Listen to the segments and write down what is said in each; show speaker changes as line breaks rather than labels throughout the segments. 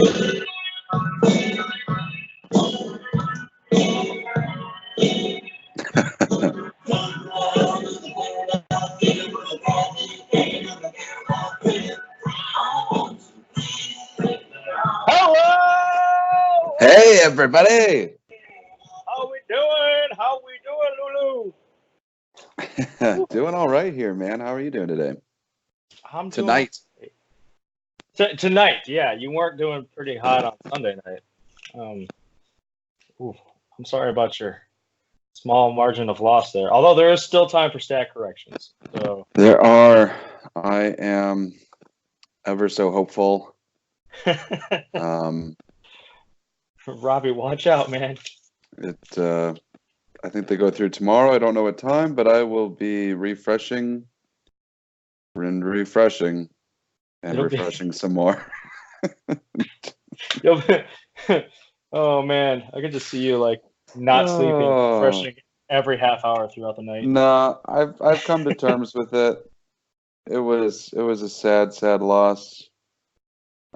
Hello!
Hey, everybody!
How we doing? Lulu?
Doing all right here, man. How are you doing today?
I'm
Tonight.
doing tonight. Yeah, you weren't doing pretty hot on Sunday night. I'm sorry about your small margin of loss there. Although there is still time for stat corrections. So
There are. I am ever so hopeful.
Robbie, watch out, man.
I think they go through tomorrow. I don't know what time, but I will be refreshing and refreshing and refreshing some more.
Oh man, I could just see you like not sleeping, refreshing every half hour throughout the night.
Nah, I've come to terms with it. It was a sad loss.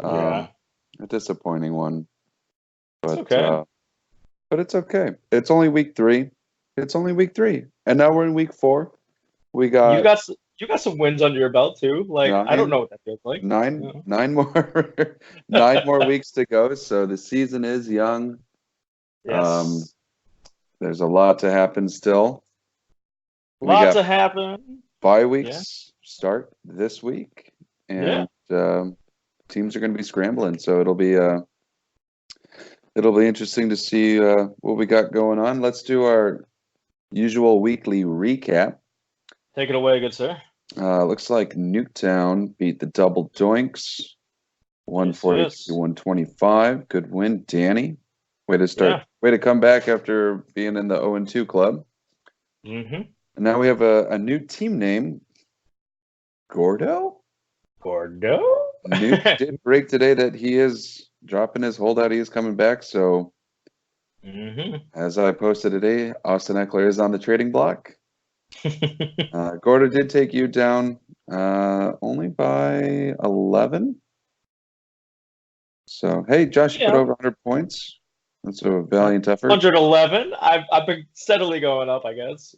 Yeah.
A disappointing one. But
it's okay.
But it's okay. It's only week 3. And now we're in week 4. We got
you got some wins under your belt too. Like I don't know what that feels like.
Nine more 9 more weeks to go. So the season is young.
Yes.
There's a lot to happen still.
Lots to happen.
Bye weeks start this week, and teams are going to be scrambling. So it'll be interesting to see what we got going on. Let's do our usual weekly recap.
Take it away, good sir.
Looks like Nuketown beat the Double Doinks, 140-125. Good win, Danny. Way to start. Yeah. Way to come back after being in the 0-2 club.
Mm-hmm.
And now we have a new team name, Gordo. Nuke did break today that he is dropping his holdout. He is coming back. So, as I posted today, Austin Eckler is on the trading block. Gordo did take you down only by 11. So, hey, Josh, you put over 100 points. That's a valiant effort.
111. I've been steadily going up, I guess.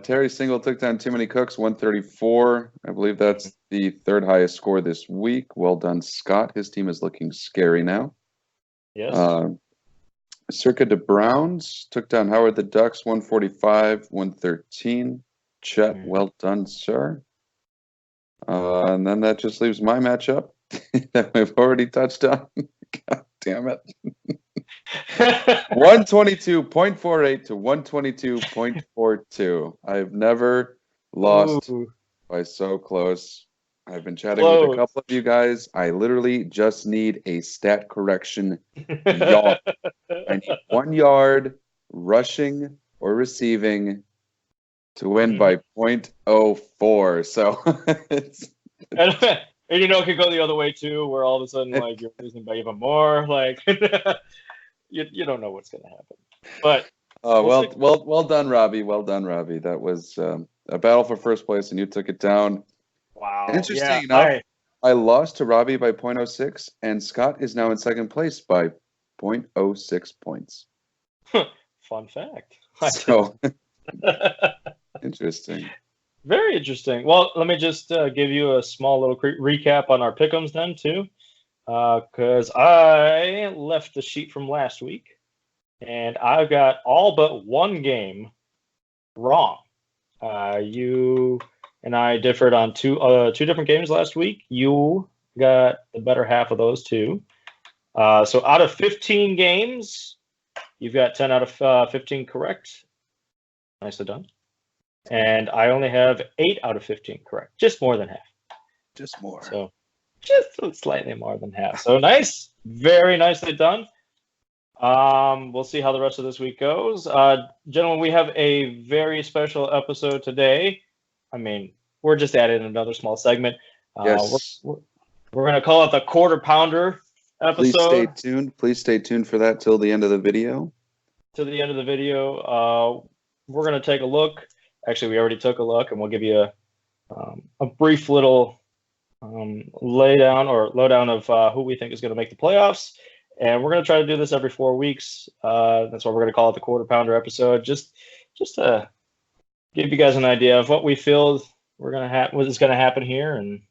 Terry Single took down too many Cookz, 134. I believe that's the 3rd highest score this week. Well done, Scott. His team is looking scary now.
Yes.
Circa de Browns took down Howard the Ducks, 145, 113. Chet, well done, sir. And then that just leaves my matchup that we've already touched on. God damn it. 122.48 to 122.42. I've never lost by so close. I've been chatting with a couple of you guys. I literally just need a stat correction yard. I need 1 yard rushing or receiving to win by 0.04. So it's
and it could go the other way too, where all of a sudden like you're losing by even more. Like you don't know what's going to happen. But
well done, Robbie. Well done, Robbie. That was a battle for first place, and you took it down.
Wow.
Interesting enough, I lost to Robbie by 0.06, and Scott is now in second place by 0.06 points.
Fun fact.
So interesting.
Very interesting. Well, let me just give you a small little recap on our pick'ems then too, because I left the sheet from last week, and I've got all but one game wrong. You and I differed on two different games last week. You got the better half of those two. So out of 15 games, you've got 10 out of 15 correct. Nicely done. And I only have 8 out of 15 correct. Just more than half.
Just more.
So just slightly more than half. So nice. Very nicely done. We'll see how the rest of this week goes. Gentlemen, we have a very special episode today. I mean, we're just adding another small segment.
Yes.
We're going to call it the Quarter Pounder episode.
Please stay tuned. Please stay tuned for that till the end of the video.
To the end of the video. We're going to take a look. Actually, we already took a look, and we'll give you a brief little lowdown of who we think is going to make the playoffs. And we're going to try to do this every 4 weeks. That's why we're going to call it the Quarter Pounder episode, just to give you guys an idea of what we feel what is going to happen here, and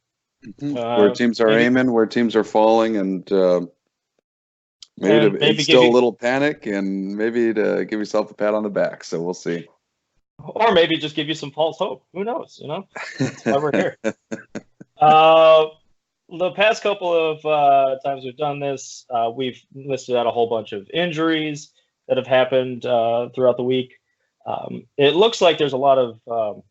where teams are aiming, where teams are falling, and maybe to instill a little panic, and maybe to give yourself a pat on the back. So we'll see.
Or maybe just give you some false hope. Who knows? That's why we're here. The past couple of times we've done this, we've listed out a whole bunch of injuries that have happened throughout the week. It looks like there's a lot of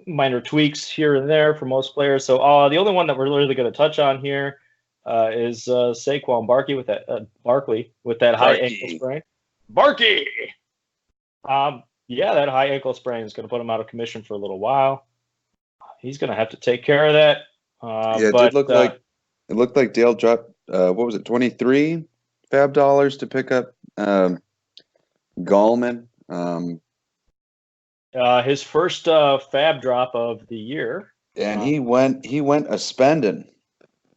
minor tweaks here and there for most players. So the only one that we're really going to touch on here is Saquon Barkley with that high ankle sprain. Barky! That high ankle sprain is going to put him out of commission for a little while. He's going to have to take care of that. It
looked like Dale dropped what was it, 23 fab dollars to pick up Gallman.
His first fab drop of the year,
and he went a spending.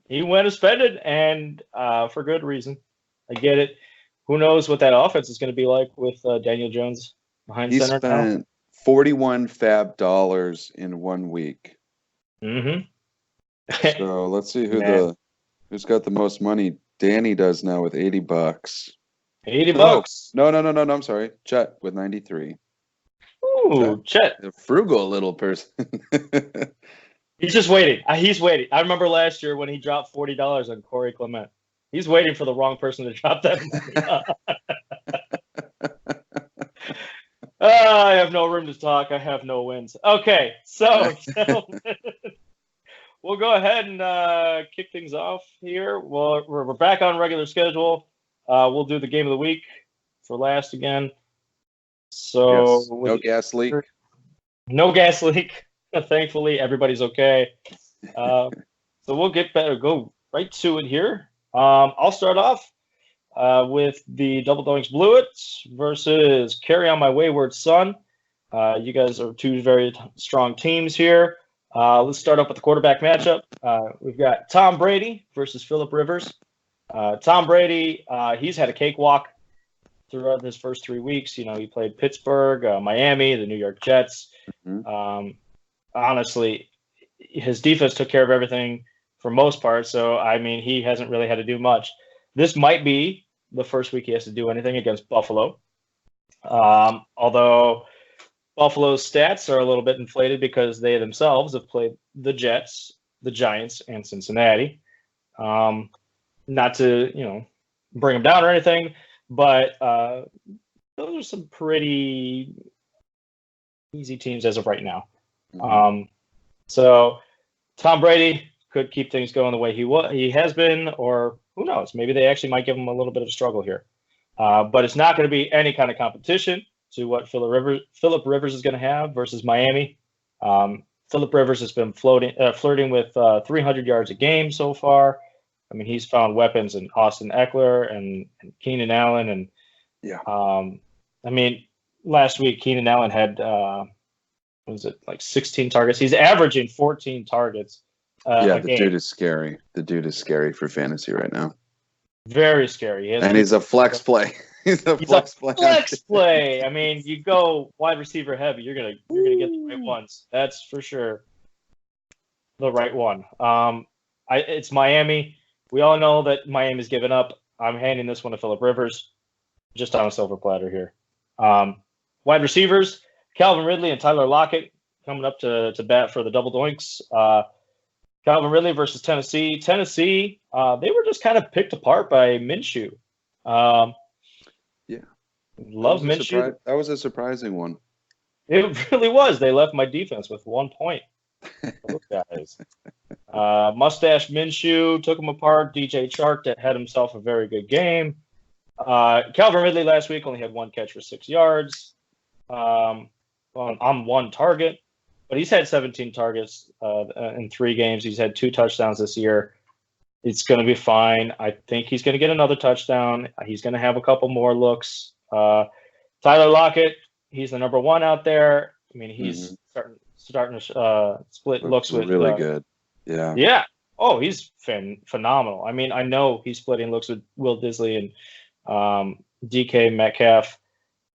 He went a spending, and for good reason. I get it. Who knows what that offense is going to be like with Daniel Jones behind center? He
spent 41 fab dollars in 1 week.
Mm-hmm.
So let's see who's got the most money. Danny does now with $80.
$80.
No. I'm sorry. Chet with 93.
Ooh, Chet.
A frugal little person.
He's just waiting. He's waiting. I remember last year when he dropped $40 on Corey Clement. He's waiting for the wrong person to drop that money. I have no room to talk. I have no wins. Okay, so we'll go ahead and kick things off here. Well, we're back on regular schedule. We'll do the game of the week for last again. So
yes, no gas leak.
No gas leak. Thankfully, everybody's okay. So we'll go right to it here. I'll start off with the Double Doinks Bluets versus Kerryon My Wayward Son. You guys are two very strong teams here. Let's start up with the quarterback matchup. We've got Tom Brady versus Phillip Rivers. Tom Brady, he's had a cakewalk throughout his first 3 weeks. He played Pittsburgh, Miami, the New York Jets. Mm-hmm. Honestly, his defense took care of everything for most part. So, he hasn't really had to do much. This might be the first week he has to do anything against Buffalo. Although Buffalo's stats are a little bit inflated because they themselves have played the Jets, the Giants, and Cincinnati. Not to, bring them down or anything, but those are some pretty easy teams as of right now. Mm-hmm. So Tom Brady could keep things going the way he has been, or who knows, maybe they actually might give him a little bit of a struggle here. But it's not going to be any kind of competition to what Phillip Rivers is going to have versus Miami. Phillip Rivers has been flirting with 300 yards a game so far. He's found weapons in Austin Eckler and Keenan Allen. And last week Keenan Allen had, 16 targets? He's averaging 14 targets.
The dude is scary. The dude is scary for fantasy right now.
Very scary.
And he's a flex play. He's a flex
play. You go wide receiver heavy, you're gonna get the right ones. That's for sure. The right one. It's Miami. We all know that Miami's given up. I'm handing this one to Phillip Rivers, just on a silver platter here. Wide receivers, Calvin Ridley and Tyler Lockett coming up to bat for the Double Doinks. Calvin Ridley versus Tennessee. Tennessee, they were just kind of picked apart by Minshew. Love Minshew.
That was a surprising one.
It really was. They left my defense with 1 point. Those guys. Mustache Minshew took him apart. DJ Chark that had himself a very good game. Calvin Ridley last week only had 1 catch for 6 yards on 1 target. But he's had 17 targets in 3 games. He's had 2 touchdowns this year. It's going to be fine. I think he's going to get another touchdown. He's going to have a couple more looks. Tyler Lockett, he's the number 1 out there. He's starting to split looks with
really good. Yeah.
Yeah. Oh, he's phenomenal. I mean, I know he's splitting looks with Will Disley and DK Metcalf,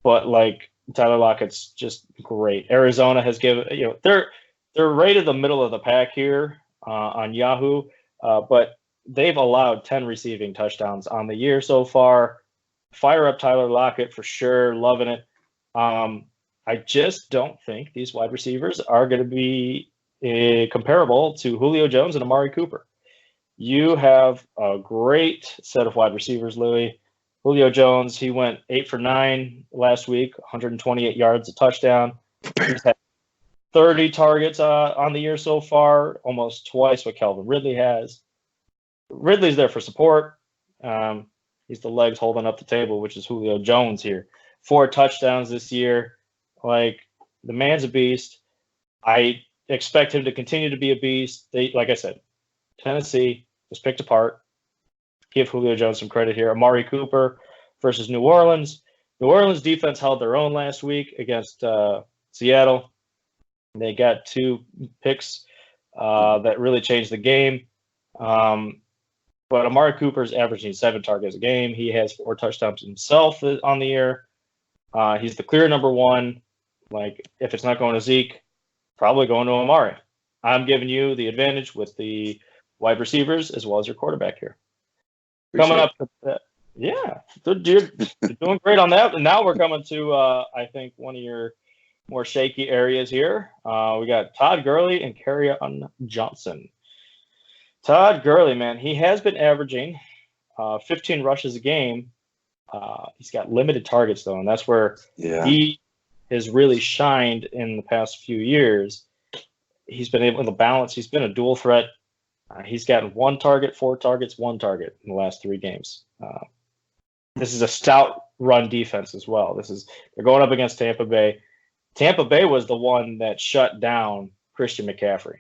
but like Tyler Lockett's just great. Arizona has given, they're rated the middle of the pack here on Yahoo, but they've allowed 10 receiving touchdowns on the year so far. Fire up Tyler Lockett for sure, loving it. I just don't think these wide receivers are going to be comparable to Julio Jones and Amari Cooper. You have a great set of wide receivers, Louis. Julio Jones, he went 8 for 9 last week, 128 yards, a touchdown. He's had 30 targets on the year so far, almost twice what Calvin Ridley has. Ridley's there for support. He's the legs holding up the table, which is Julio Jones here. 4 touchdowns this year. Like, the man's a beast. I expect him to continue to be a beast. Like I said, Tennessee was picked apart. Give Julio Jones some credit here. Amari Cooper versus New Orleans. New Orleans defense held their own last week against Seattle. They got 2 picks that really changed the game. But Amari Cooper's averaging 7 targets a game. He has 4 touchdowns himself on the year. He's the clear number 1. Like, if it's not going to Zeke, probably going to Amari. I'm giving you the advantage with the wide receivers as well as your quarterback here. Coming up, yeah, you're doing great on that. And now we're coming to, I think, one of your more shaky areas here. We got Todd Gurley and Kerryon Johnson. Todd Gurley, man, he has been averaging 15 rushes a game. He's got limited targets, though, and that's where he has really shined in the past few years. He's been able to balance. He's been a dual threat. He's gotten 1 target, 4 targets, 1 target in the last 3 games. This is a stout run defense as well. They're going up against Tampa Bay. Tampa Bay was the one that shut down Christian McCaffrey.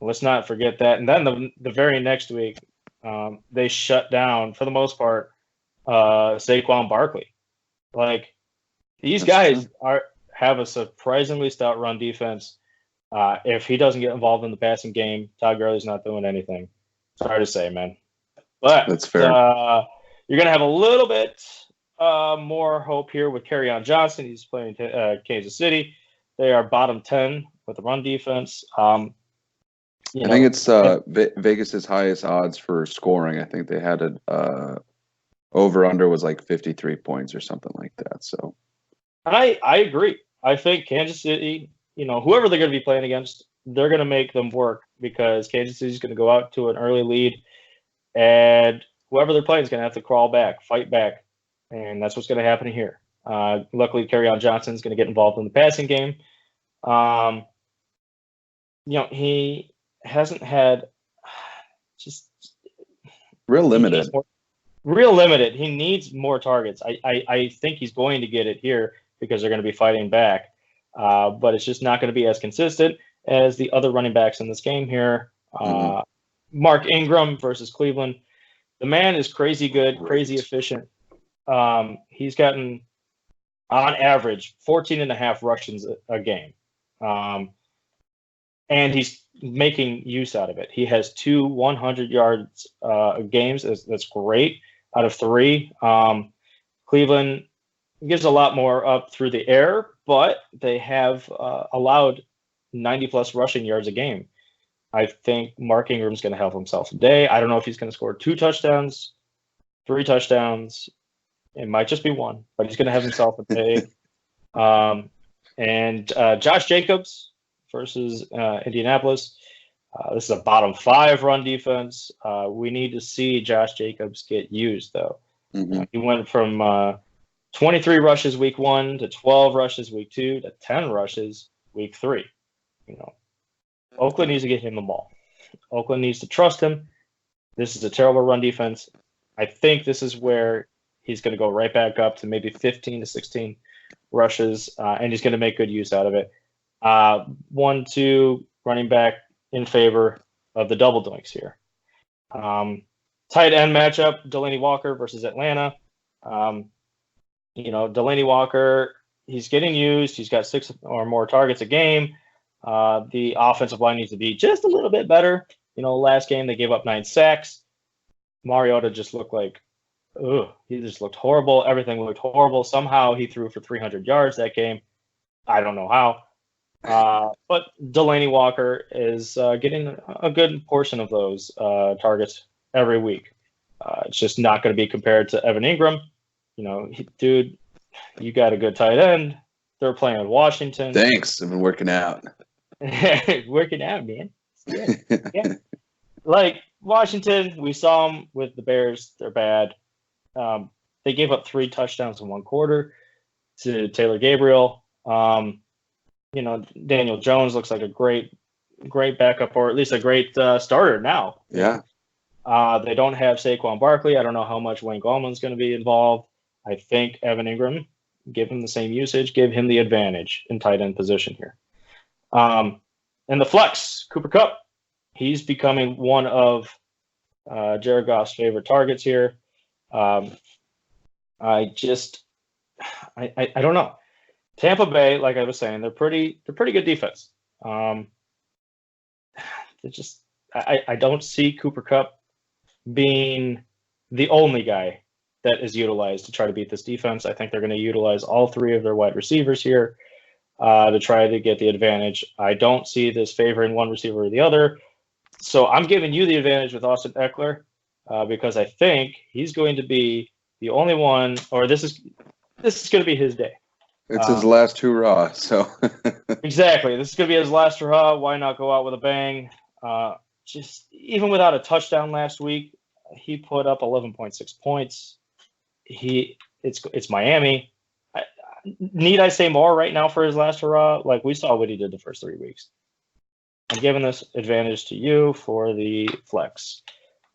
Let's not forget that. And then the very next week, they shut down, for the most part, Saquon Barkley. Like, these guys have a surprisingly stout run defense. If he doesn't get involved in the passing game, Todd Gurley's not doing anything. Sorry to say, man. But
that's fair.
You're going to have a little bit more hope here with Kerryon Johnson. He's playing Kansas City. They are bottom 10 with the run defense. I
think it's Vegas's highest odds for scoring. I think they had a over-under was like 53 points or something like that. So,
I agree. I think Kansas City, whoever they're going to be playing against, they're going to make them work because Kansas City is going to go out to an early lead, and whoever they're playing is going to have to crawl back, fight back, and that's what's going to happen here. Luckily, Kerryon Johnson is going to get involved in the passing game. He hasn't had just
real limited.
Real limited. He needs more targets. I think he's going to get it here because they're going to be fighting back. But it's just not going to be as consistent as the other running backs in this game here. Mark Ingram versus Cleveland. The man is crazy good, crazy efficient. He's gotten, on average, 14.5 rushes a game. And he's making use out of it. He has 2 100 yards games. That's great out of 3. Cleveland gives a lot more up through the air, but they have allowed 90-plus rushing yards a game. I think Mark Ingram's going to help himself today. I don't know if he's going to score 2 touchdowns, 3 touchdowns. It might just be 1, but he's going to have himself a day. And Josh Jacobs versus Indianapolis. This is a bottom 5 run defense. We need to see Josh Jacobs get used, though. He went from 23 rushes week 1 to 12 rushes week 2 to 10 rushes week 3. Oakland needs to get him the ball. Oakland needs to trust him. This is a terrible run defense. I think this is where he's going to go right back up to maybe 15 to 16 rushes, and he's going to make good use out of it. 1-2 running back in favor of the double doinks here. Tight end matchup, Delaney Walker versus Atlanta. Delaney Walker, he's getting used. He's got 6 or more targets a game. The offensive line needs to be just a little bit better. last game they gave up 9 sacks. Mariota just looked like, he just looked horrible. Everything looked horrible. Somehow he threw for 300 yards that game. I don't know how. But Delaney Walker is getting a good portion of those targets every week. It's just not going to be compared to Evan Ingram. Dude, you got a good tight end. They're playing Washington.
Thanks. I've been working out.
Working out, man. Yeah. Like Washington, we saw them with the Bears. They're bad. They gave up 3 touchdowns in 1 quarter to Taylor Gabriel. Daniel Jones looks like a great backup, or at least a great starter now.
Yeah.
They don't have Saquon Barkley. I don't know how much Wayne Gallman's going to be involved. I think Evan Ingram, give him the same usage, give him the advantage in tight end position here. And the flex, Cooper Kupp, he's becoming one of Jared Goff's favorite targets here. I don't know. Tampa Bay, like I was saying, they're pretty good defense. I don't see Cooper Kupp being the only guy that is utilized to try to beat this defense. I think they're going to utilize all 3 of their wide receivers here to try to get the advantage. I don't see this favoring one receiver or the other. So I'm giving you the advantage with Austin Eckler because I think he's going to be the only one, or this is going to be his day.
It's his last hurrah, so.
Exactly. This is going to be his last hurrah. Why not go out with a bang? Just even without a touchdown last week, he put up 11.6 points. It's Miami. Need I say more right now for his last hurrah? Like, we saw what he did the first 3 weeks. I'm giving this advantage to you for the flex.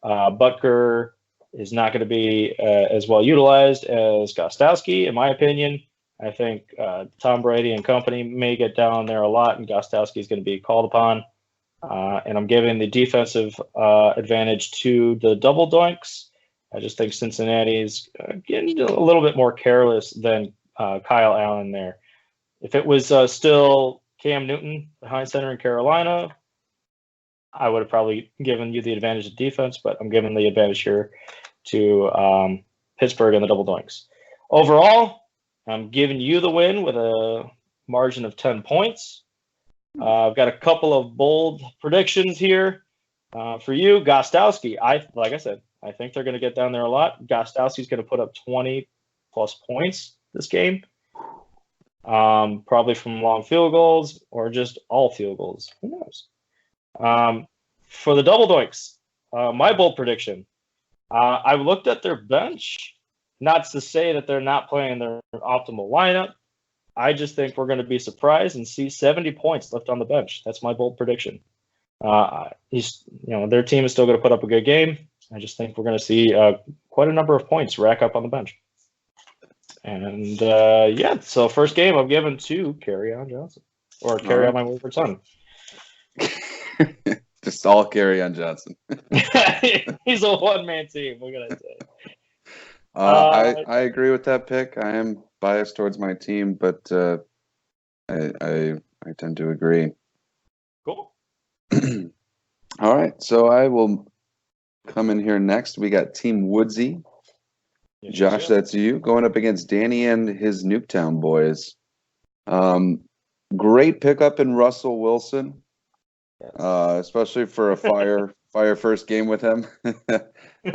Butker is not going to be as well utilized as Gostowski, in my opinion. I think Tom Brady and company may get down there a lot, and Gostowski is going to be called upon. And I'm giving the defensive advantage to the double doinks. I just think Cincinnati is getting a little bit more careless than Kyle Allen there. If it was still Cam Newton behind center in Carolina, I would have probably given you the advantage of defense, but I'm giving the advantage here to Pittsburgh and the double doinks. Overall, I'm giving you the win with a margin of 10 points. I've got a couple of bold predictions here for you. Gostowski, like I said, I think they're going to get down there a lot. Gostowski's going to put up 20-plus points this game, probably from long field goals or just all field goals. Who knows? For the double doinks, my bold prediction, I've looked at their bench, not to say that they're not playing their optimal lineup. I just think we're going to be surprised and see 70 points left on the bench. That's my bold prediction. Their team is still going to put up a good game. I just think we're going to see quite a number of points rack up on the bench. And so first game I'm giving to Kerryon Johnson, or Kerryon my wayward son.
Just all Kerryon Johnson.
He's a one-man team. What can I say?
I agree with that pick. I am biased towards my team, but I tend to agree.
Cool.
All right, so I will come in here next. We got Team Woodsy. Josh, that's you, going up against Danny and his Nuketown boys. Great pickup in Russell Wilson, especially for a fire first game with him.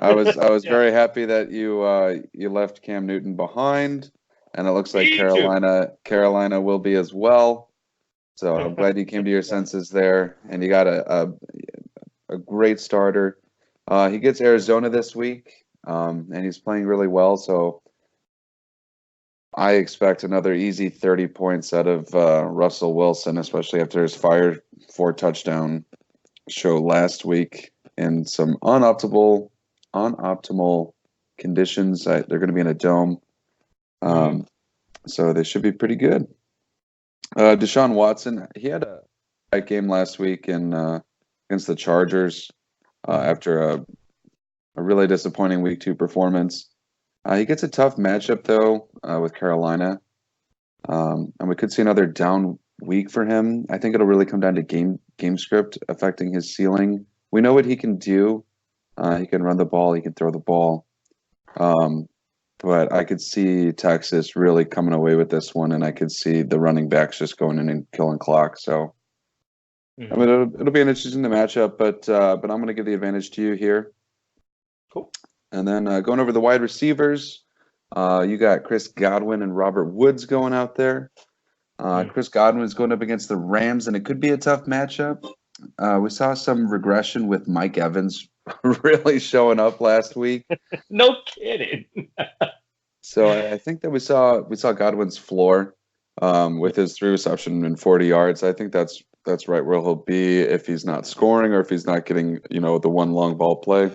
I was very happy that you left Cam Newton behind, and it looks like Carolina will be as well. So I'm glad you came to your senses there, and you got a great starter. He gets Arizona this week. And he's playing really well, so I expect another easy 30 points out of Russell Wilson, especially after his Fire 4 touchdown show last week in some unoptimal conditions. They're going to be in a dome, so they should be pretty good. Deshaun Watson, he had a tight game last week against the Chargers after a really disappointing Week 2 performance. He gets a tough matchup, though, with Carolina. And we could see another down week for him. I think it'll really come down to game script affecting his ceiling we know what he can do. He can run the ball. He can throw the ball. But I could see Texas really coming away with this one, and I could see the running backs just going in and killing clock. So, I mean, it'll be an interesting matchup, but I'm going to give the advantage to you here.
Cool.
And then going over the wide receivers, you got Chris Godwin and Robert Woods going out there. Chris Godwin is going up against the Rams, and it could be a tough matchup. We saw some regression with Mike Evans really showing up last week.
No kidding.
So I think that we saw Godwin's floor with his 3 reception and 40 yards. I think that's right where he'll be if he's not scoring or if he's not getting the one long ball play.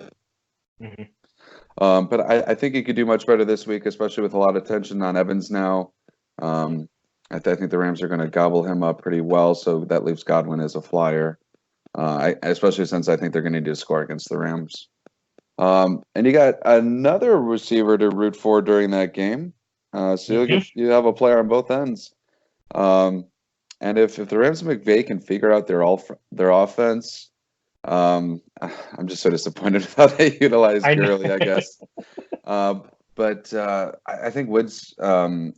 But I think he could do much better this week, especially with a lot of tension on Evans now. I think the Rams are going to gobble him up pretty well, so that leaves Godwin as a flyer. Especially since I think they're going to need to score against the Rams. And you got another receiver to root for during that game. So you have a player on both ends. And if the Rams and McVay can figure out their offense, I'm just so disappointed with how they utilize Gurley, I guess. But I think Woods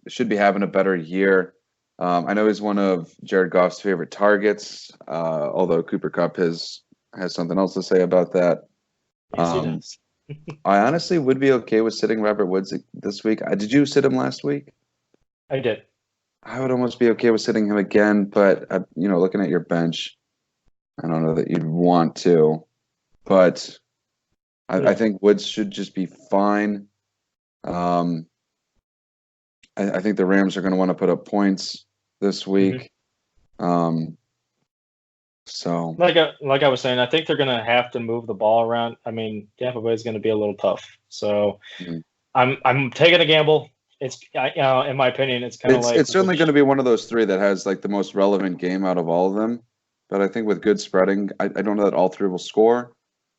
should be having a better year. I know he's one of Jared Goff's favorite targets, although Cooper Kupp has something else to say about that.
Yes, he does.
I honestly would be okay with sitting Robert Woods this week. Did you sit him last week?
I did.
I would almost be okay with sitting him again, but looking at your bench, I don't know that you'd want to. But I think Woods should just be fine. I think the Rams are going to want to put up points this week. So
like I was saying, I think they're going to have to move the ball around. I mean, Tampa Bay is going to be a little tough. So I'm taking a gamble. It's in my opinion, it's kind of like
it's certainly going to be one of those 3 that has like the most relevant game out of all of them. But I think with good spreading, I don't know that all 3 will score.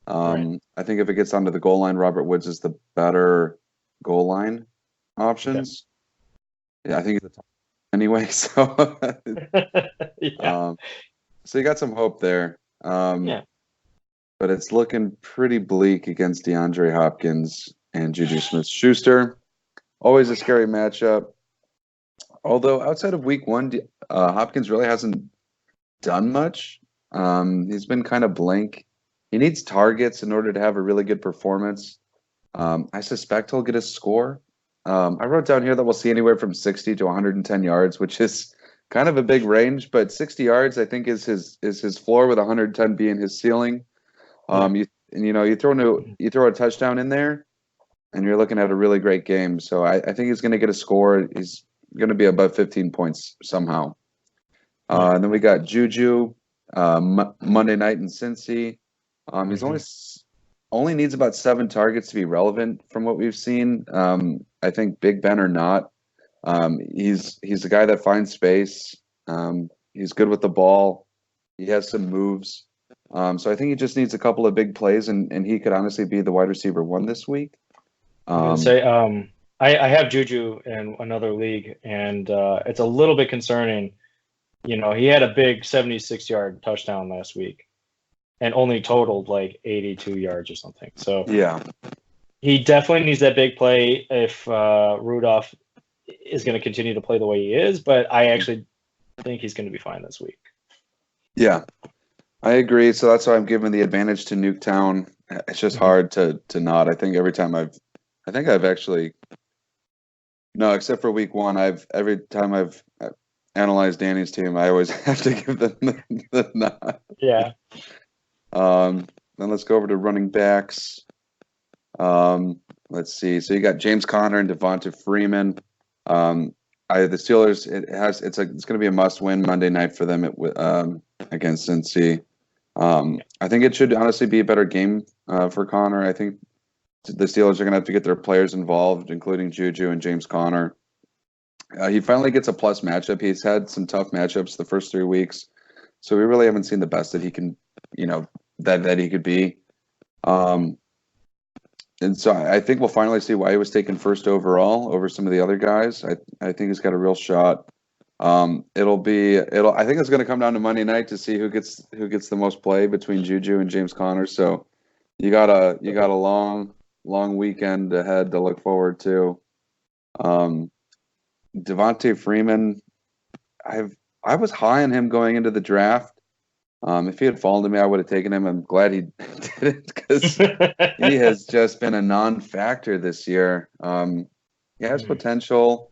I think if it gets onto the goal line, Robert Woods is the better goal line options. Yeah, I think it's the top anyway. So, so you got some hope there. But it's looking pretty bleak against DeAndre Hopkins and Juju Smith-Schuster. Always a scary matchup. Although outside of week 1, Hopkins really hasn't done much. He's been kind of blank. He needs targets in order to have a really good performance. I suspect he'll get a score. I wrote down here that we'll see anywhere from 60 to 110 yards, which is kind of a big range, but 60 yards I think is his floor, with 110 being his ceiling. You throw a touchdown in there, and you're looking at a really great game. So I think he's going to get a score. He's going to be above 15 points somehow. And then we got Juju Monday night in Cincy. He's only needs about 7 targets to be relevant from what we've seen. I think Big Ben or not, he's the guy that finds space. He's good with the ball. He has some moves. So I think he just needs a couple of big plays, and he could honestly be the wide receiver 1 this week.
I have Juju in another league, and it's a little bit concerning. He had a big 76-yard touchdown last week and only totaled like 82 yards or something. So he definitely needs that big play if Rudolph is going to continue to play the way he is, but I actually think he's going to be fine this week.
Yeah, I agree. So that's why I'm giving the advantage to Nuketown. It's just hard to not. I think every time I've actually, no, except for week 1, every time I've analyzed Danny's team, I always have to give them the nod.
Yeah.
Then let's go over to running backs. Let's see. So you got James Conner and Devonta Freeman. The Steelers, it's going to be a must-win Monday night for them against Cincy. I think it should honestly be a better game for Conner. I think the Steelers are going to have to get their players involved, including Juju and James Conner. He finally gets a plus matchup. He's had some tough matchups the first 3 weeks, so we really haven't seen the best that he can, that he could be. And so I think we'll finally see why he was taken first overall over some of the other guys. I think he's got a real shot. I think it's going to come down to Monday night to see who gets the most play between Juju and James Conner. So you got a long weekend ahead to look forward to. Devontae Freeman, I was high on him going into the draft. If he had fallen to me, I would have taken him. I'm glad he didn't, because he has just been a non-factor this year. He has potential,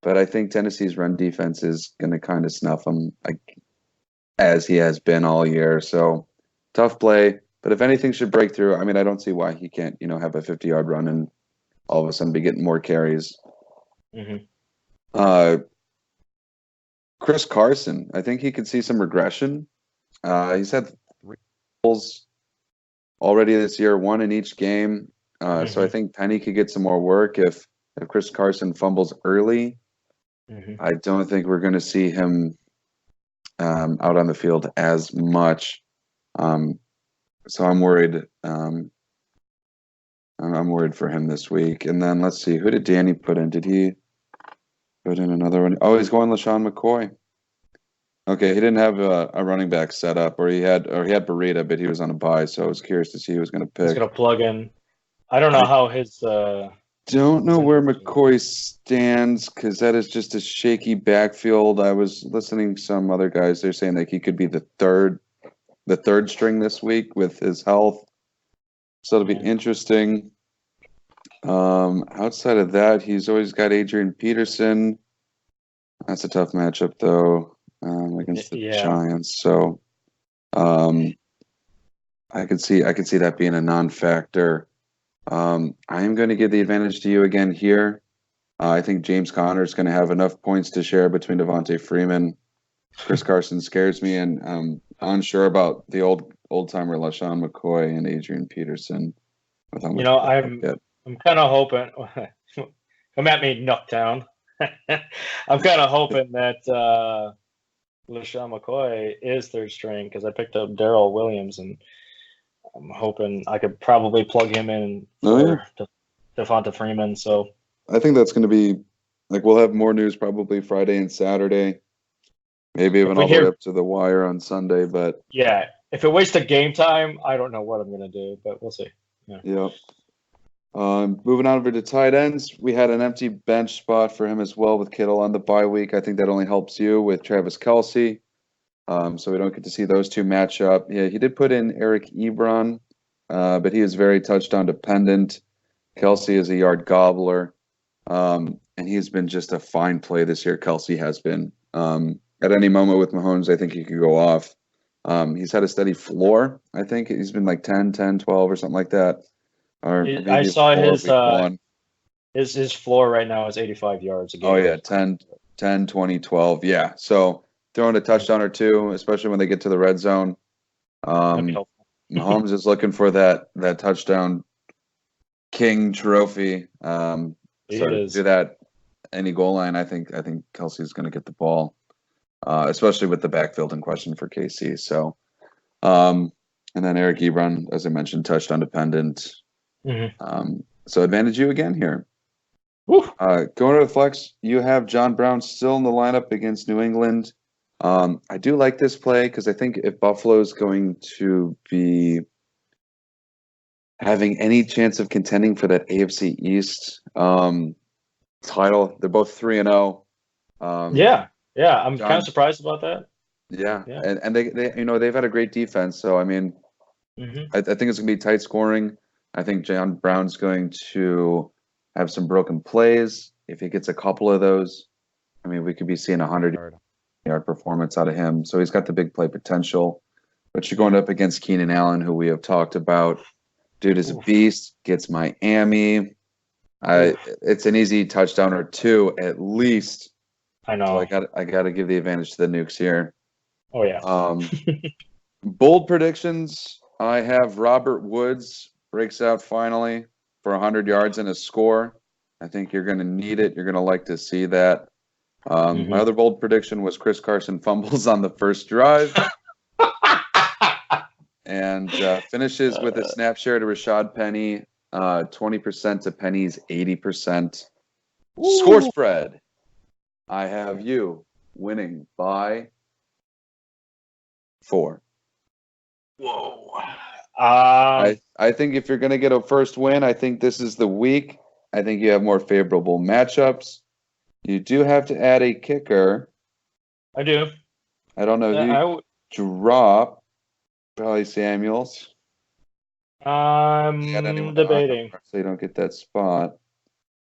but I think Tennessee's run defense is going to kind of snuff him, as he has been all year. So tough play. But if anything should break through, I mean, I don't see why he can't, have a 50-yard run and all of a sudden be getting more carries. Chris Carson, I think he could see some regression. He's had 3 goals already this year, 1 in each game. So I think Penny could get some more work if Chris Carson fumbles early. I don't think we're going to see him out on the field as much. So I'm worried. I'm worried for him this week. And then let's see, who did Danny put in? Did he put in another one? Oh, he's going LaShawn McCoy. Okay, he didn't have a running back set up, or he had Burrito, but he was on a bye, so I was curious to see who was going to pick.
He's going to plug in. I don't know how his.
Don't know where McCoy stands, because that is just a shaky backfield. I was listening to some other guys. They're saying that he could be the third string this week with his health. So it'll be interesting. Outside of that, he's always got Adrian Peterson. That's a tough matchup, though, against the Giants. So I could see that being a non-factor. I am going to give the advantage to you again here. I think James Conner is going to have enough points to share between Devontae Freeman. Chris Carson scares me, and I'm unsure about the old-timer LaShawn McCoy and Adrian Peterson.
I'm kind of hoping. Come at me, Nucktown. I'm kind of hoping that LaShawn McCoy is third string, because I picked up Darrell Williams, and I'm hoping I could probably plug him in for Devonta Freeman. So
I think that's going to be we'll have more news probably Friday and Saturday, maybe even all the way up to the wire on Sunday. But
yeah, if it waits to game time, I don't know what I'm going to do, but we'll see.
Yep. Moving on over to tight ends, we had an empty bench spot for him as well with Kittle on the bye week. I think that only helps you with Travis Kelce. So we don't get to see those two match up. Yeah, he did put in Eric Ebron, but he is very touchdown dependent. Kelce is a yard gobbler, and he's been just a fine play this year. Kelce has been. At any moment with Mahomes, I think he could go off. He's had a steady floor. I think he's been like 10, 12 or something like that. Or
I saw his floor right now is 85 yards a game.
Oh, yeah, 10, 20, 12. Yeah, so throwing a touchdown or two, especially when they get to the red zone. Mahomes is looking for that touchdown king trophy. So to do that any goal line, I think Kelce's going to get the ball, especially with the backfield in question for KC. So, and then Eric Ebron, as I mentioned, touchdown dependent. So advantage you again here. Going to the flex, you have John Brown still in the lineup against New England. I do like this play because I think if Buffalo's going to be having any chance of contending for that AFC East title, they're both 3-0.
Yeah, I'm kind of surprised about that.
Yeah. And they they've had a great defense. So I mean, I think it's gonna be tight scoring. I think John Brown's going to have some broken plays. If he gets a couple of those, I mean, we could be seeing a 100-yard performance out of him. So he's got the big play potential. But you're going up against Keenan Allen, who we have talked about. Dude is a beast. Gets Miami. It's an easy touchdown or two at least.
I know.
So I got to give the advantage to the Nuks here.
Oh yeah.
Bold predictions. I have Robert Woods breaks out finally for 100 yards and a score. I think you're going to need it. You're going to like to see that. My other bold prediction was Chris Carson fumbles on the first drive and finishes with a snap share to Rashad Penny, 20% to Penny's 80%. Score spread. I have you winning by 4.
Whoa.
I think if you're going to get a first win, I think this is the week. I think you have more favorable matchups. You do have to add a kicker.
I do.
I don't know who drop. Probably Samuels.
I'm debating.
So you don't get that spot.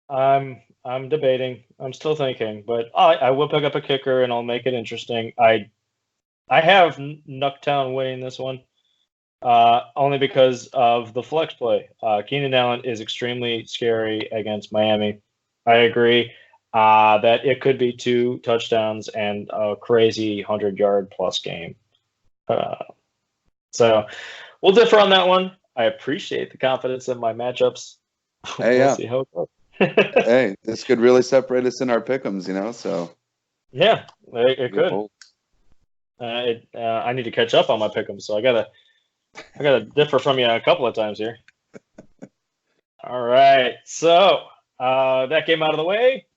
I'm debating. I'm still thinking, but I will pick up a kicker and I'll make it interesting. I have Nucktown winning this one, only because of the flex play. Keenan Allen is extremely scary against Miami. I agree that it could be 2 touchdowns and a crazy 100-yard plus game. So we'll differ on that one. I appreciate the confidence in my matchups. We'll see how it goes.
Hey, this could really separate us in our pick'ems, so.
Yeah, it could. I need to catch up on my pick'ems, so I gotta differ from you a couple of times here. All right, so that game out of the way,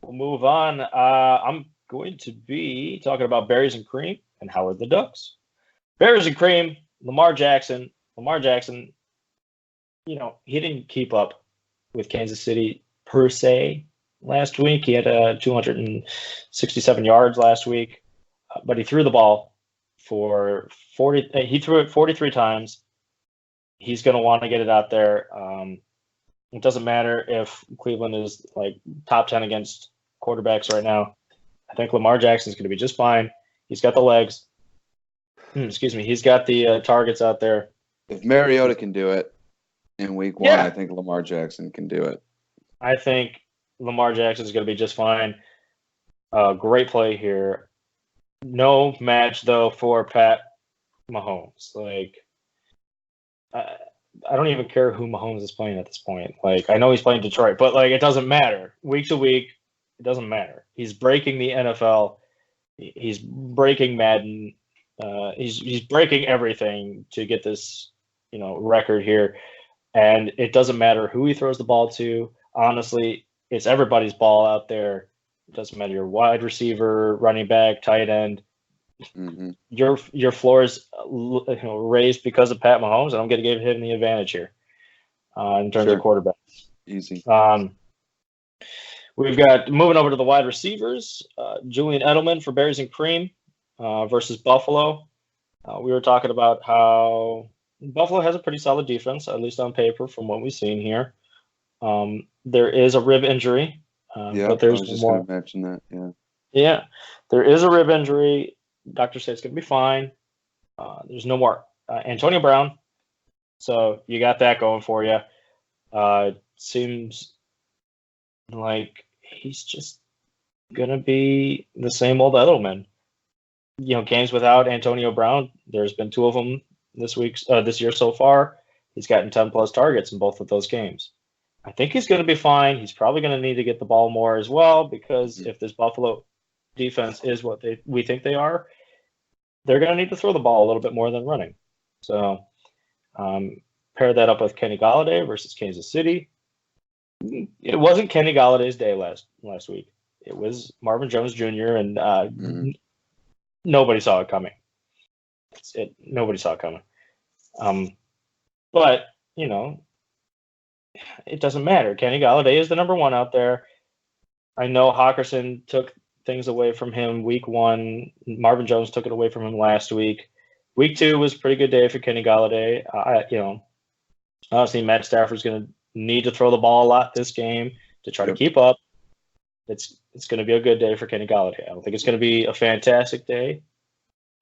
we'll move on. I'm going to be talking about berries and cream and Howard the Ducks. Berries and cream, Lamar Jackson, he didn't keep up with Kansas City per se last week. He had 267 yards last week, but he threw the ball for 40. He threw it 43 times. He's going to want to get it out there. It doesn't matter if Cleveland is like top 10 against quarterbacks right now. I think Lamar Jackson's going to be just fine. He's got the legs. Excuse me. He's got the targets out there.
If Mariota can do it in week 1, I think Lamar Jackson can do it.
I think Lamar Jackson is going to be just fine. Great play here. No match, though, for Pat Mahomes. I don't even care who Mahomes is playing at this point. I know he's playing Detroit, but, it doesn't matter. Week to week, it doesn't matter. He's breaking the NFL. He's breaking Madden. He's breaking everything to get this, record here. And it doesn't matter who he throws the ball to. Honestly, it's everybody's ball out there. It doesn't matter your wide receiver, running back, tight end.
Mm-hmm.
Your floor is raised because of Pat Mahomes, and I'm going to give him the advantage here in terms of quarterbacks.
Easy.
We've got moving over to the wide receivers. Julian Edelman for berries and cream versus Buffalo. We were talking about how Buffalo has a pretty solid defense, at least on paper, from what we've seen here. There is a rib injury, but there's
I was just
more.
Going to mention that.
Yeah, there is a rib injury. Doctors say it's going to be fine. There's no more Antonio Brown, so you got that going for you. Seems like he's just going to be the same old Edelman. Games without Antonio Brown, there's been 2 of them this year so far. He's gotten 10-plus targets in both of those games. I think he's going to be fine. He's probably going to need to get the ball more as well, because if this Buffalo defense is what we think they are, they're going to need to throw the ball a little bit more than running. So pair that up with Kenny Golladay versus Kansas City. It wasn't Kenny Galladay's day last week. It was Marvin Jones Jr., and nobody saw it coming. Nobody saw it coming. But, it doesn't matter. Kenny Golladay is the number 1 out there. I know Hawkinson took things away from him week 1. Marvin Jones took it away from him last week. Week 2 was a pretty good day for Kenny Golladay. Honestly, Matt Stafford's going to need to throw the ball a lot this game to try to keep up. It's going to be a good day for Kenny Golladay. I don't think it's going to be a fantastic day.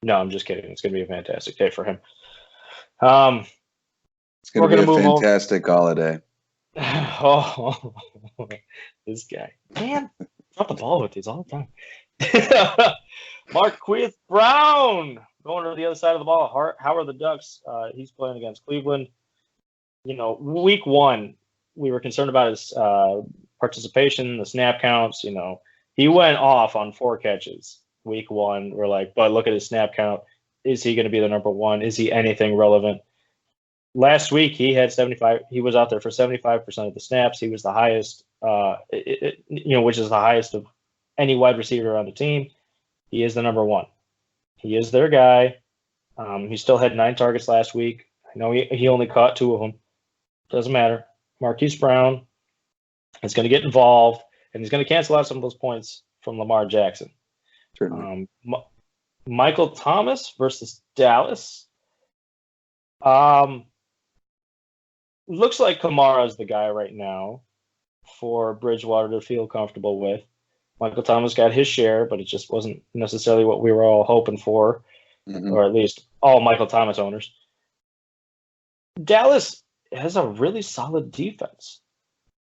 No, I'm just kidding. It's going to be a fantastic day for him.
It's going to be a fantastic Golladay.
Oh, this guy. Man, drop the ball with these all the time. Marquise Brown going to the other side of the ball. Howard the Ducks. He's playing against Cleveland. Week 1, we were concerned about his participation, the snap counts. He went off on 4 catches week 1. We're like, but look at his snap count. Is he going to be the number 1? Is he anything relevant? Last week, he had 75. He was out there for 75% of the snaps. He was the highest, which is the highest of any wide receiver on the team. he is the number one. He is their guy. He still had 9 targets last week. I know he only caught 2 of them. Doesn't matter. Marquise Brown is going to get involved, and he's going to cancel out some of those points from Lamar Jackson. Michael Thomas versus Dallas. Looks like Kamara is the guy right now for Bridgewater to feel comfortable with. Michael Thomas got his share, but it just wasn't necessarily what we were all hoping for, or at least all Michael Thomas owners. Dallas has a really solid defense.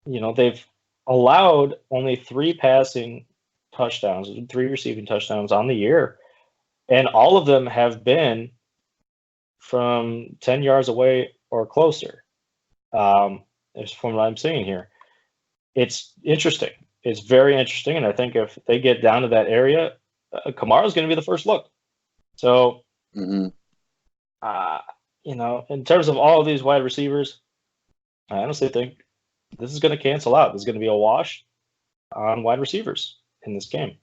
They've allowed only 3 passing touchdowns, 3 receiving touchdowns on the year, and all of them have been from 10 yards away or closer. Is from what I'm seeing here. It's interesting. It's very interesting, and I think if they get down to that area, Kamara's going to be the first look. So, in terms of all of these wide receivers, I honestly think this is going to cancel out. There's going to be a wash on wide receivers in this game.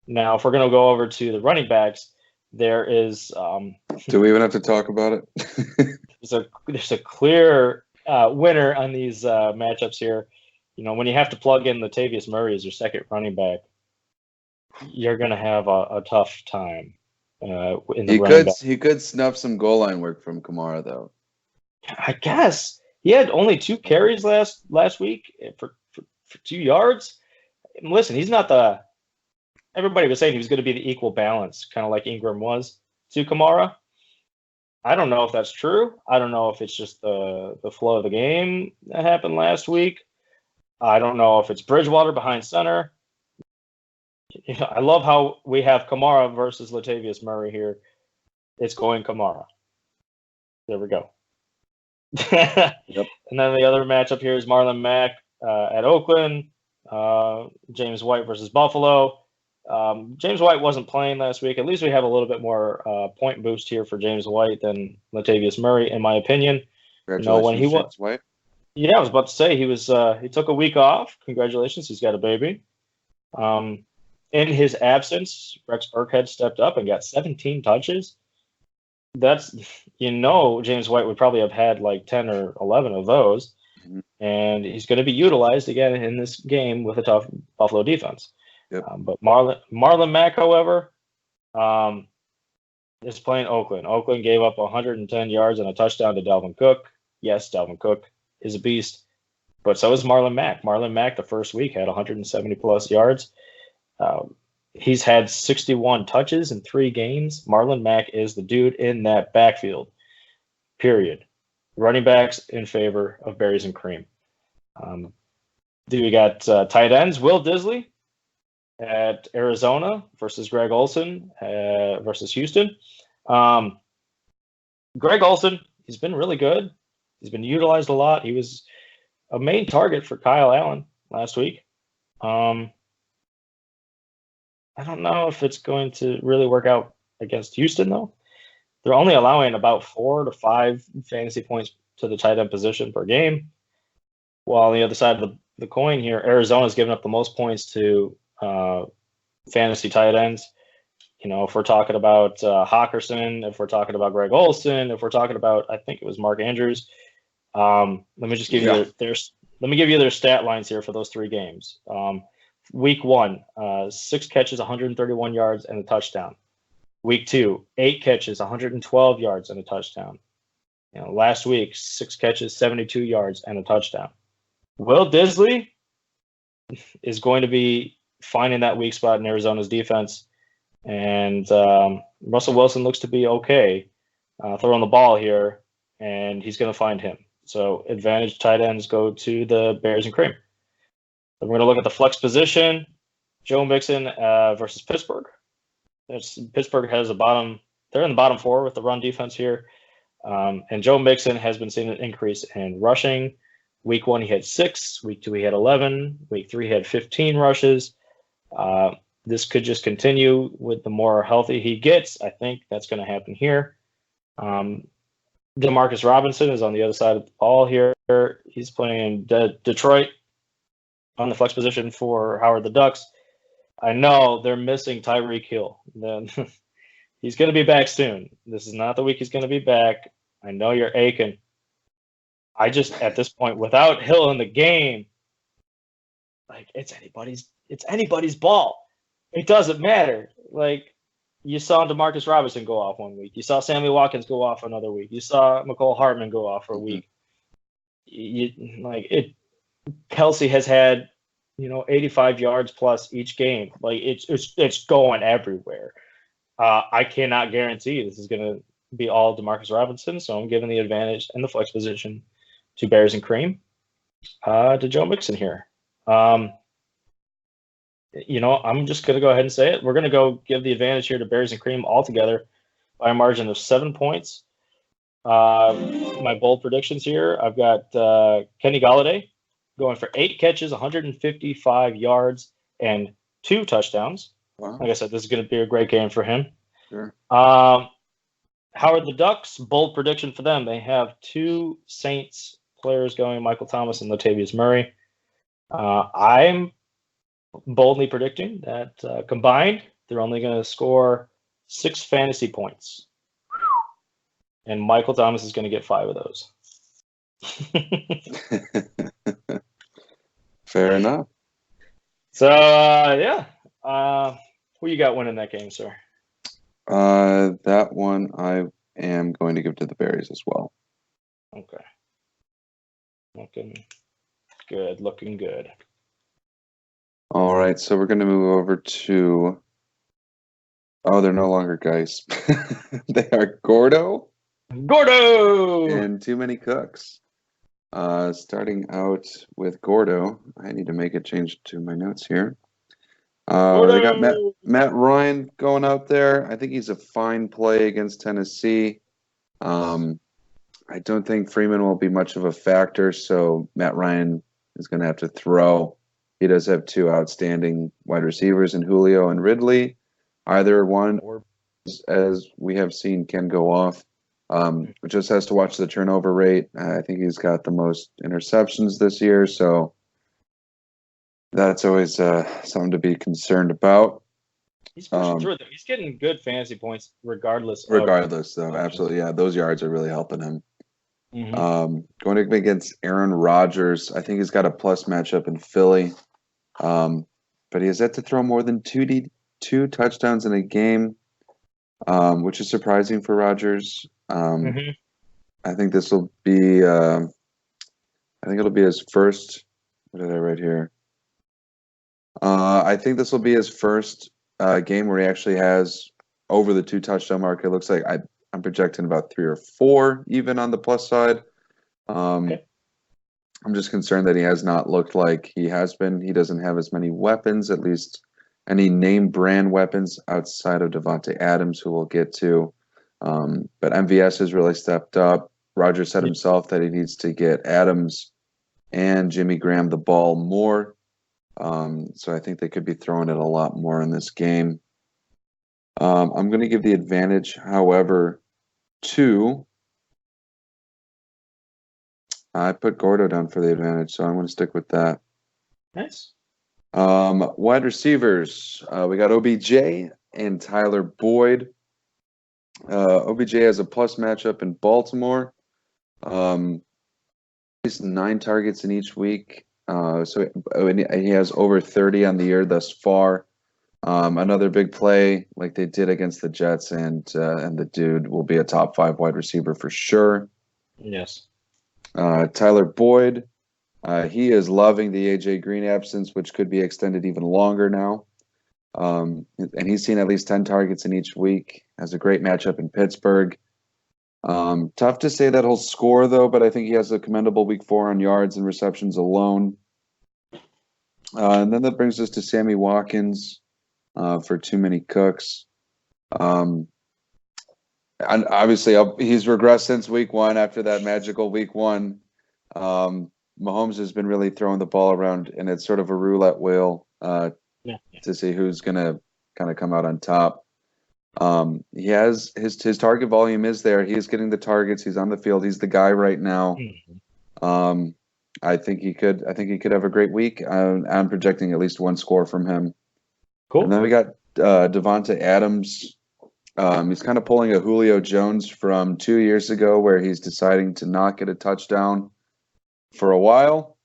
Now, if we're going to go over to the running backs, there is.
Do we even have to talk about it?
there's a clear winner on these matchups here. When you have to plug in Latavius Murray as your second running back, you're going to have a tough time.
He could snuff some goal line work from Kamara, though.
I guess he had only 2 carries last week for 2 yards. And listen, he's not the. Everybody was saying he was going to be the equal balance, kind of like Ingram was to Kamara. I don't know if that's true. I don't know if it's just the flow of the game that happened last week. I don't know if it's Bridgewater behind center. I love how we have Kamara versus Latavius Murray here. It's going Kamara. There we go.
Yep.
And then the other matchup here is Marlon Mack at Oakland. James White versus Buffalo. James White wasn't playing last week. At least we have a little bit more point boost here for James White than Latavius Murray, in my opinion.
Congratulations,
when he
James White.
Yeah, I was about to say he took a week off. Congratulations, he's got a baby. In his absence, Rex Burkhead stepped up and got 17 touches. That's James White would probably have had like 10 or 11 of those, and he's going to be utilized again in this game with a tough Buffalo defense.
Yep.
But Marlon Mack, however, is playing Oakland. Oakland gave up 110 yards and a touchdown to Dalvin Cook. Yes, Dalvin Cook is a beast, but so is Marlon Mack. Marlon Mack the first week had 170 plus yards. He's had 61 touches in 3 games. Marlon Mack is the dude in that backfield, period. Running backs in favor of berries and cream. We got tight ends, Will Disley at Arizona versus Greg Olsen versus Houston. Greg Olsen, he's been really good. He's been utilized a lot. He was a main target for Kyle Allen last week. I don't know if it's going to really work out against Houston, though. They're only allowing about 4 to 5 fantasy points to the tight end position per game. While on the other side of the coin here, Arizona's given up the most points to fantasy tight ends. If we're talking about Hawkinson, if we're talking about Greg Olsen, if we're talking about, I think it was Mark Andrews. Let me just give you their stat lines here for those 3 games. Week 1, 6 catches, 131 yards, and a touchdown. Week 2, 8 catches, 112 yards, and a touchdown. Last week, 6 catches, 72 yards, and a touchdown. Will Disley is going to be finding that weak spot in Arizona's defense, and Russell Wilson looks to be okay throwing the ball here, and he's going to find him. So advantage tight ends go to the Bears and Cream. Then we're going to look at the flex position. Joe Mixon versus Pittsburgh. Pittsburgh has they're in the bottom 4 with the run defense here. And Joe Mixon has been seeing an increase in rushing. Week 1, he had 6. Week 2, he had 11. Week 3, he had 15 rushes. This could just continue with the more healthy he gets. I think that's going to happen here. Demarcus Robinson is on the other side of the ball here. He's playing Detroit on the flex position for Howard the Ducks. I know they're missing Tyreek Hill. Then he's going to be back soon. This is not the week he's going to be back. I know you're aching. I just, at this point, without Hill in the game, like it's anybody's ball. It doesn't matter. Like you saw DeMarcus Robinson go off one week. You saw Sammy Watkins go off another week. You saw McCole Hartman go off for a week. Kelsey has had 85 yards plus each game. Like it's going everywhere. I cannot guarantee this is going to be all DeMarcus Robinson, so I'm giving the advantage in the flex position to Bears and Cream, to Joe Mixon here. I'm just going to go ahead and say it. We're going to go give the advantage here to Bears and Cream altogether by a margin of 7 points. My bold predictions here, I've got Kenny Golladay going for 8 catches, 155 yards, and 2 touchdowns. Wow. Like I said, this is going to be a great game for him.
Sure.
Howard the Ducks, bold prediction for them. They have 2 Saints players going, Michael Thomas and Latavius Murray. I'm boldly predicting that combined, they're only going to score 6 fantasy points. And Michael Thomas is going to get 5 of those.
Fair enough.
So, who you got winning that game, sir?
That one I am going to give to the Berries as well.
Okay. Looking good.
All right, so we're going to move over to... Oh, they're no longer guys. They are Gordo and Too Many Cooks. Starting out with Gordo, I need to make a change to my notes here. They got Matt Ryan going out there. I think he's a fine play against Tennessee. I don't think Freeman will be much of a factor, so Matt Ryan is going to have to throw. He does have 2 outstanding wide receivers in Julio and Ridley. Either one, or as we have seen, can go off. Just has to watch the turnover rate. I think he's got the most interceptions this year, so that's always something to be concerned about.
He's pushing through it. He's getting good fantasy points regardless.
Though, absolutely, yeah. Those yards are really helping him. Mm-hmm. Going up against Aaron Rodgers, I think he's got a plus matchup in Philly, but he has yet to throw more than 2 touchdowns in a game, which is surprising for Rodgers. I think this will be. I think it'll be his first. What did I write here? I think this will be his first game where he actually has over the 2 touchdown mark. It looks like I'm projecting about 3 or 4 even on the plus side. Okay. I'm just concerned that he has not looked like he has been. He doesn't have as many weapons, at least any name brand weapons outside of Devontae Adams, who we'll get to. But MVS has really stepped up. Rodgers said himself that he needs to get Adams and Jimmy Graham the ball more. So I think they could be throwing it a lot more in this game. I'm going to give the advantage, however, to... I put Gordo down for the advantage, so I'm going to stick with that.
Nice.
Wide receivers, we got OBJ and Tyler Boyd. OBJ has a plus matchup in Baltimore. He's 9 targets in each week. So he has over 30 on the year thus far. Another big play like they did against the Jets, and the dude will be a top 5 wide receiver for sure.
Yes.
Tyler Boyd, he is loving the AJ Green absence, which could be extended even longer now. And he's seen at least 10 targets in each week. Has a great matchup in Pittsburgh. Tough to say that he'll score, though, but I think he has a commendable week 4 on yards and receptions alone. And then that brings us to Sammy Watkins for Too Many Cooks. And obviously, he's regressed since week 1 after that magical week 1. Mahomes has been really throwing the ball around, and it's sort of a roulette wheel to see who's going to kind of come out on top. He has his target volume is there. He is getting the targets. He's on the field. He's the guy right now. I think he could have a great week. I'm projecting at least 1 score from him.
Cool.
And then we got Davante Adams. He's kind of pulling a Julio Jones from 2 years ago, where he's deciding to not get a touchdown for a while.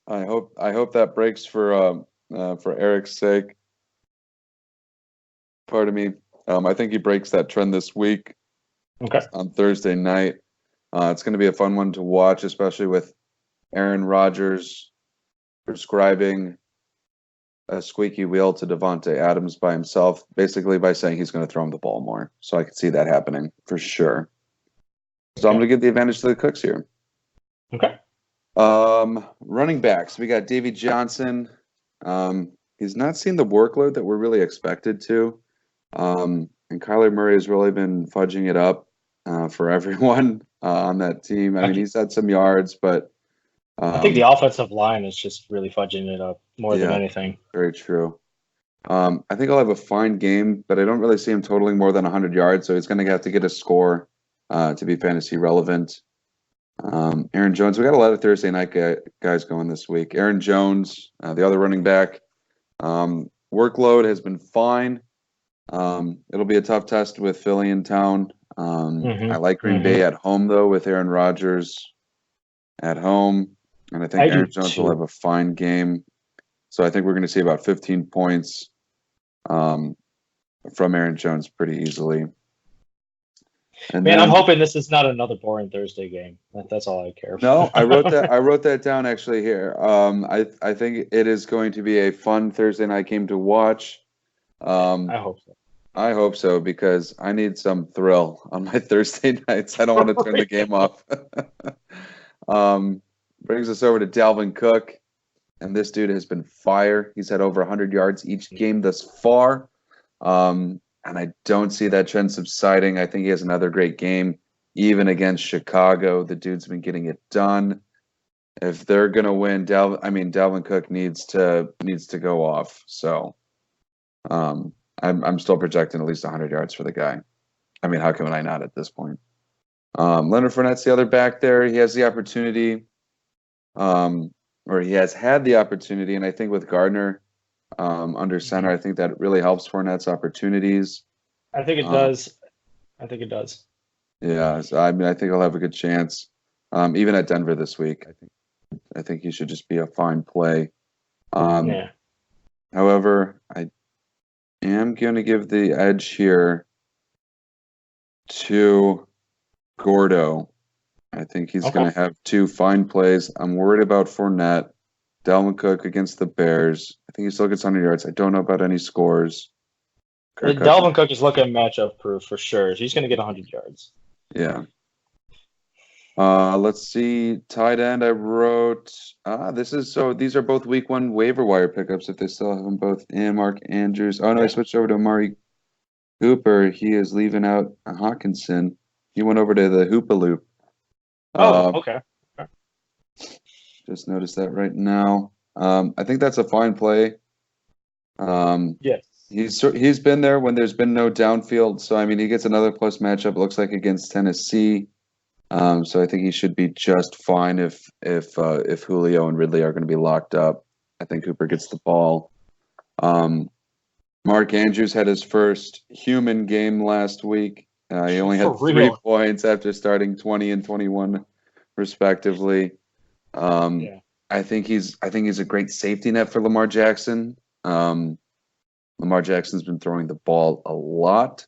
I hope that breaks for Eric's sake. Pardon me. I think he breaks that trend this week.
Okay.
On Thursday night. It's going to be a fun one to watch, especially with Aaron Rodgers prescribing a squeaky wheel to Davante Adams by himself, basically by saying he's going to throw him the ball more. So I could see that happening for sure. So I'm going to give the advantage to the Cookz here.
Okay.
Running backs, we got Davy Johnson. He's not seen the workload that we're really expected to. And Kyler Murray has really been fudging it up for everyone on that team. I mean, he's had some yards, but
I think the offensive line is just really fudging it up more than anything.
Very true. I think I'll have a fine game, but I don't really see him totaling more than 100 yards, so he's going to have to get a score to be fantasy relevant. Aaron Jones, we got a lot of Thursday night guys going this week. Aaron Jones, the other running back, workload has been fine. It'll be a tough test with Philly in town. I like Green Bay at home, though, with Aaron Rodgers at home. And I think Aaron Jones will have a fine game. So I think we're going to see about 15 points from Aaron Jones pretty easily. And
Man, I'm hoping this is not another boring Thursday game. That's all I care for.
No, I wrote that down actually here. I think it is going to be a fun Thursday night game to watch.
I hope so.
I hope so, because I need some thrill on my Thursday nights. I don't want to turn the game off. Brings us over to Dalvin Cook, and this dude has been fire. He's had over 100 yards each game thus far, and I don't see that trend subsiding. I think he has another great game, even against Chicago. The dude's been getting it done. If they're gonna win, Dalvin Cook needs to go off. So, I'm still projecting at least 100 yards for the guy. I mean, how can I not at this point? Leonard Fournette's the other back there. He has the opportunity, or he has had the opportunity, and I think with Gardner under center, I think that really helps Fournette's opportunities.
I think it does.
Yeah, so, I mean, I think he'll have a good chance. Even at Denver this week, I think he should just be a fine play. However, I am going to give the edge here to Gordo. I think he's going to have two fine plays. I'm worried about Fournette. Dalvin Cook against the Bears. I think he still gets 100 yards. I don't know about any scores.
Dalvin Cook is looking matchup proof for sure. He's going to get 100 yards.
Yeah. Let's see. Tight end, I wrote. These are both week 1 waiver wire pickups if they still have them both in. Mark Andrews. Oh, no, I switched over to Amari Cooper. He is leaving out Hawkinson. He went over to the Hoopaloop.
Okay.
Just noticed that right now. I think that's a fine play.
Yes.
He's been there when there's been no downfield. So, I mean, he gets another plus matchup, it looks like, against Tennessee. So I think he should be just fine if Julio and Ridley are going to be locked up. I think Cooper gets the ball. Mark Andrews had his first human game last week. He only had 3 points after starting 20 and 21 respectively. I think he's a great safety net for Lamar Jackson. Lamar Jackson's been throwing the ball a lot.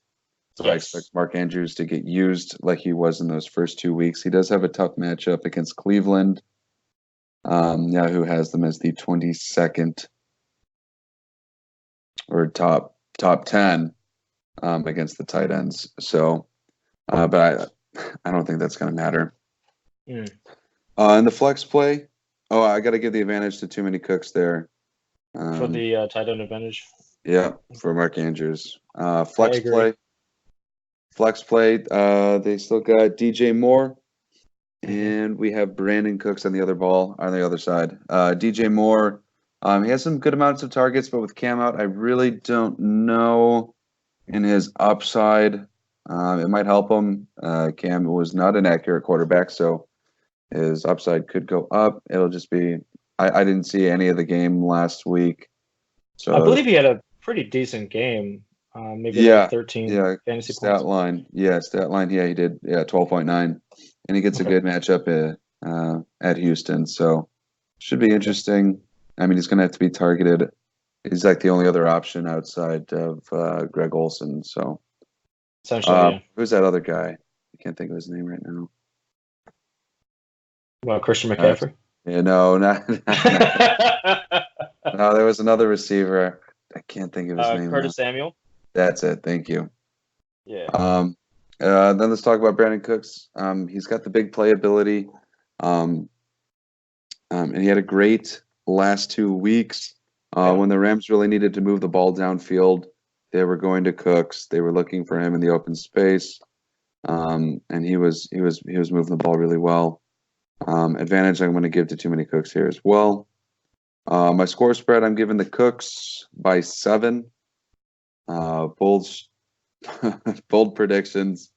So I expect Mark Andrews to get used like he was in those first 2 weeks. He does have a tough matchup against Cleveland, who has them as the 22nd or top 10 against the tight ends. So, but I don't think that's going to matter. In the flex play, I got to give the advantage to too many Cooks there.
For the tight end advantage?
Yeah, for Mark Andrews. Flex play, they still got DJ Moore, and we have Brandon Cooks on the other side. DJ Moore, he has some good amounts of targets, but with Cam out, I really don't know in his upside. It might help him. Cam was not an accurate quarterback, so his upside could go up. It'll just be I didn't see any of the game last week, So
I believe he had a pretty decent game. Maybe like 13 fantasy
stat
points.
line. Yeah, stat line. Yeah, he did. Yeah, 12.9. And he gets a good matchup at Houston. So should be interesting. I mean, he's going to have to be targeted. He's like the only other option outside of Greg Olson. So
Essentially, yeah.
Who's that other guy? I can't think of his name right now.
Well, Christian McCaffrey?
Yeah, no, not. No, there was another receiver. I can't think of his name.
Curtis Samuel?
That's it. Thank you.
Yeah.
Then let's talk about Brandon Cooks. He's got the big playability. And he had a great last 2 weeks. When the Rams really needed to move the ball downfield, they were going to Cooks. They were looking for him in the open space. And he was moving the ball really well. Advantage I'm going to give to too many Cooks here as well. My score spread, I'm giving the Cooks by 7. Bold predictions.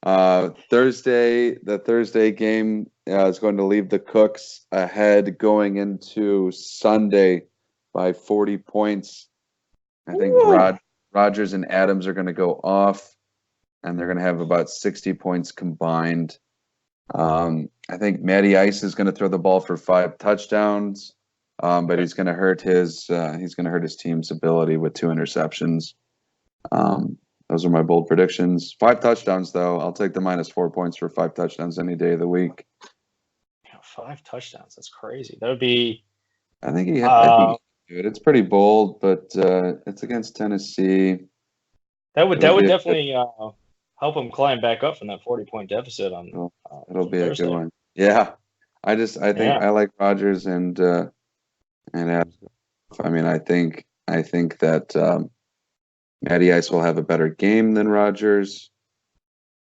The Thursday game is going to leave the Cooks ahead going into Sunday by 40 points. I think Rodgers and Adams are going to go off, and they're going to have about 60 points combined. I think Matty Ice is going to throw the ball for 5 touchdowns, but he's going to hurt his team's ability with 2 interceptions. Those are my bold predictions. 5 touchdowns, though. I'll take the -4 points for 5 touchdowns any day of the week.
5 touchdowns. That's crazy. That would be.
I think he had. It's pretty bold, but it's against Tennessee.
That would definitely help him climb back up from that 40-point deficit on.
It'll be Thursday. A good one. Yeah, I think I like Rodgers and Adams. I mean, I think that Matty Ice will have a better game than Rodgers,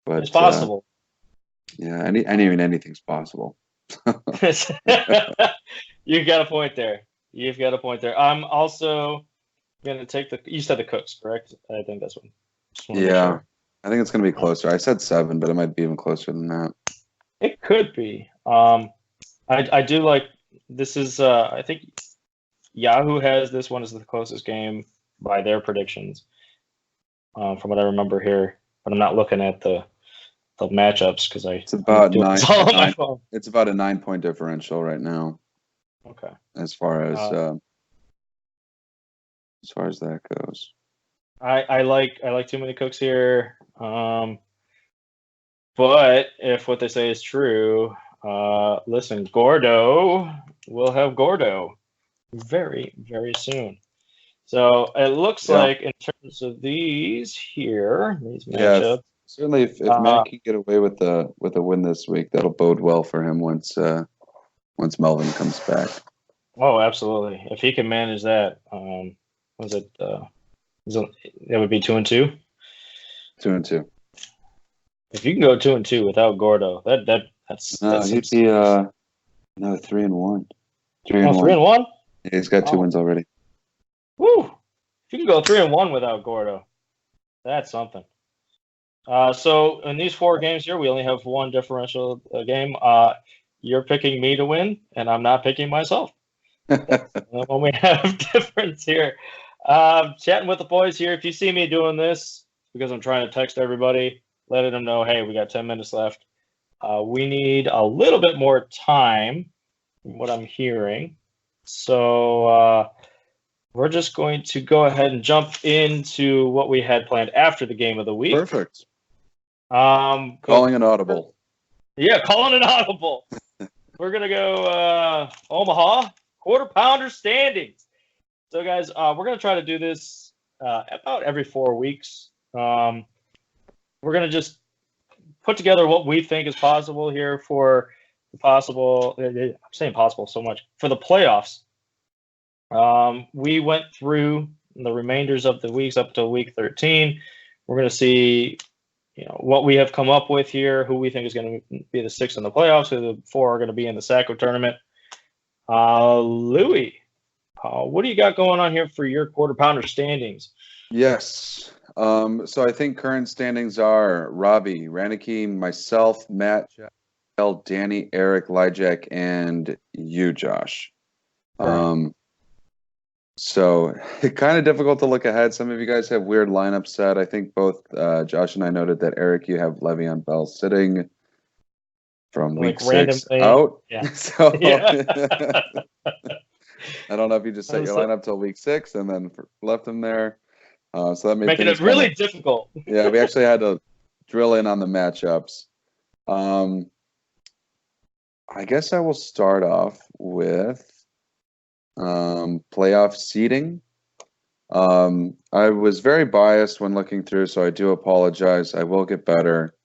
but
it's possible.
Yeah, anything's possible.
You've got a point there. I'm also going to take you said the Cooks, correct? I think that's one.
Yeah, I think it's going to be closer. I said 7, but it might be even closer than that.
It could be. I do like this is. I think Yahoo has this one as the closest game by their predictions, from what I remember here. But I'm not looking at the matchups because it's about 9.
It's about a 9-point differential right now.
Okay.
As far as that goes,
I like too many Cooks here. But if what they say is true, listen, Gordo will have Gordo very, very soon. So it looks like in terms of these matchups.
Certainly if Matt can get away with a win this week, that'll bode well for him once Melvin comes back.
Oh, absolutely. If he can manage that, was it? That would be 2-2.
2-2.
If you can go 2-2 without Gordo, that's
he'd be 3-1. 3-1.
3-1.
Yeah, he's got 2 wins already.
Woo! If you can go 3-1 without Gordo, that's something. So in these 4 games here, we only have 1 differential game. You're picking me to win, and I'm not picking myself. When we have difference here. Chatting with the boys here. If you see me doing this, because I'm trying to text everybody, letting them know, hey, we got 10 minutes left. We need a little bit more time, from what I'm hearing. So we're just going to go ahead and jump into what we had planned after the game of the week.
Perfect. Calling an audible.
Yeah, calling an audible. We're going to go Omaha, quarter-pounder standings. So, guys, we're going to try to do this about every 4 weeks. We're going to just put together what we think is possible here for the possible – I'm saying possible so much – for the playoffs. We went through the remainders of the weeks up to week 13. We're going to see – what we have come up with here, who we think is going to be the 6 in the playoffs, who the 4 are going to be in the Sacco tournament. Louis, what do you got going on here for your quarter-pounder standings?
Yes. So I think current standings are Robbie, Ranicky, myself, Matt, Danny, Eric, Lyjack, and you, Josh. So So kind of difficult to look ahead. Some of you guys have weird lineups set. I think both Josh and I noted that, Eric, you have Le'Veon Bell sitting from week 6 out.
Yeah.
So I don't know if you just set your lineup till week 6 and then left him there. So that made
making it really difficult.
Yeah, we actually had to drill in on the matchups. I guess I will start off with playoff seeding. I was very biased when looking through, so I do apologize. I will get better.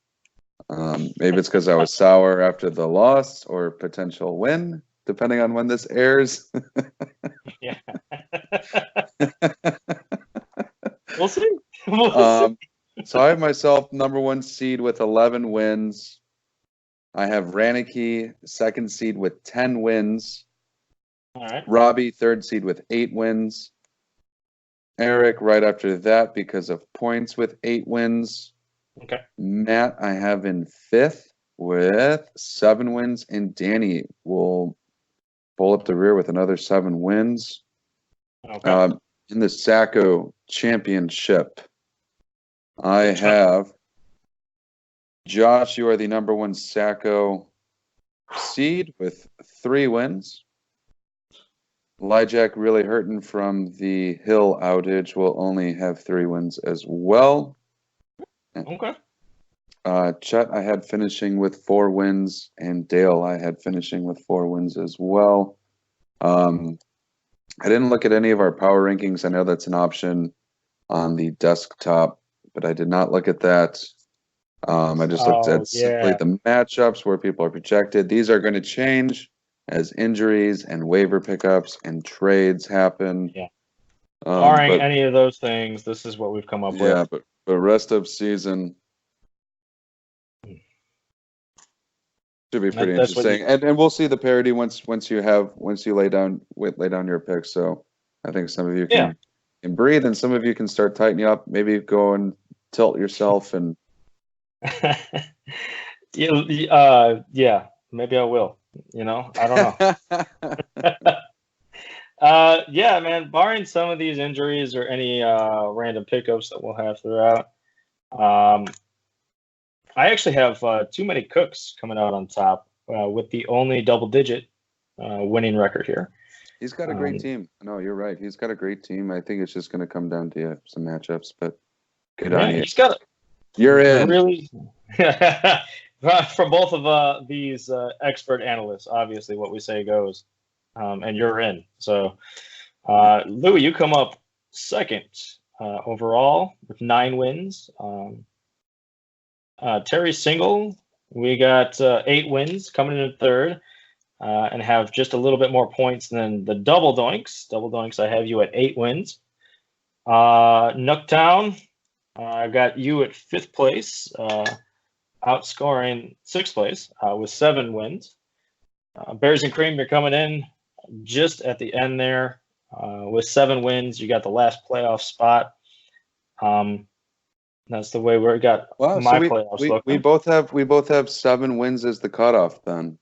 Maybe it's because I was sour after the loss or potential win, depending on when this airs.
Yeah. We'll see. We'll see.
So I have myself number 1 seed with 11 wins. I have Ranicky, 2nd seed with 10 wins.
All right.
Robbie, 3rd seed with 8 wins. Eric, right after that because of points with 8 wins.
Okay.
Matt, I have in 5th with 7 wins. And Danny will pull up the rear with another 7 wins.
Okay.
In the Sacco Championship, I have Josh, you are the number 1 Sacco seed with 3 wins. Lyjack, really hurting from the Hill outage, will only have 3 wins as well.
Okay.
Chet, I had finishing with 4 wins, and Dale, I had finishing with 4 wins as well. I didn't look at any of our power rankings. I know that's an option on the desktop, but I did not look at that. I just looked at simply the matchups where people are projected. These are going to change as injuries and waiver pickups and trades happen.
Yeah. Barring any of those things, this is what we've come up with.
Yeah, but rest of season should be pretty interesting. And we'll see the parity once you lay down your picks. So I think some of you can breathe, and some of you can start tightening up. Maybe go and tilt yourself and.
Yeah, maybe I will. I don't know. Yeah, man. Barring some of these injuries or any random pickups that we'll have throughout, I actually have too many Cookz coming out on top with the only double-digit winning record here.
He's got a great team. No, you're right. He's got a great team. I think it's just going to come down to some matchups, but good on you. You're in.
Really, from both of these expert analysts, obviously what we say goes, and you're in. So, Louis, you come up 2nd overall with 9 wins. Terry Single, we got 8 wins, coming in 3rd, and have just a little bit more points than the Double Doinks. Double Doinks, I have you at 8 wins. Nucktown, I got you at 5th place, outscoring 6th place with 7 wins. Bears and Cream, you're coming in just at the end there with 7 wins. You got the last playoff spot. That's the way we got playoffs.
We both have 7 wins as the cutoff then.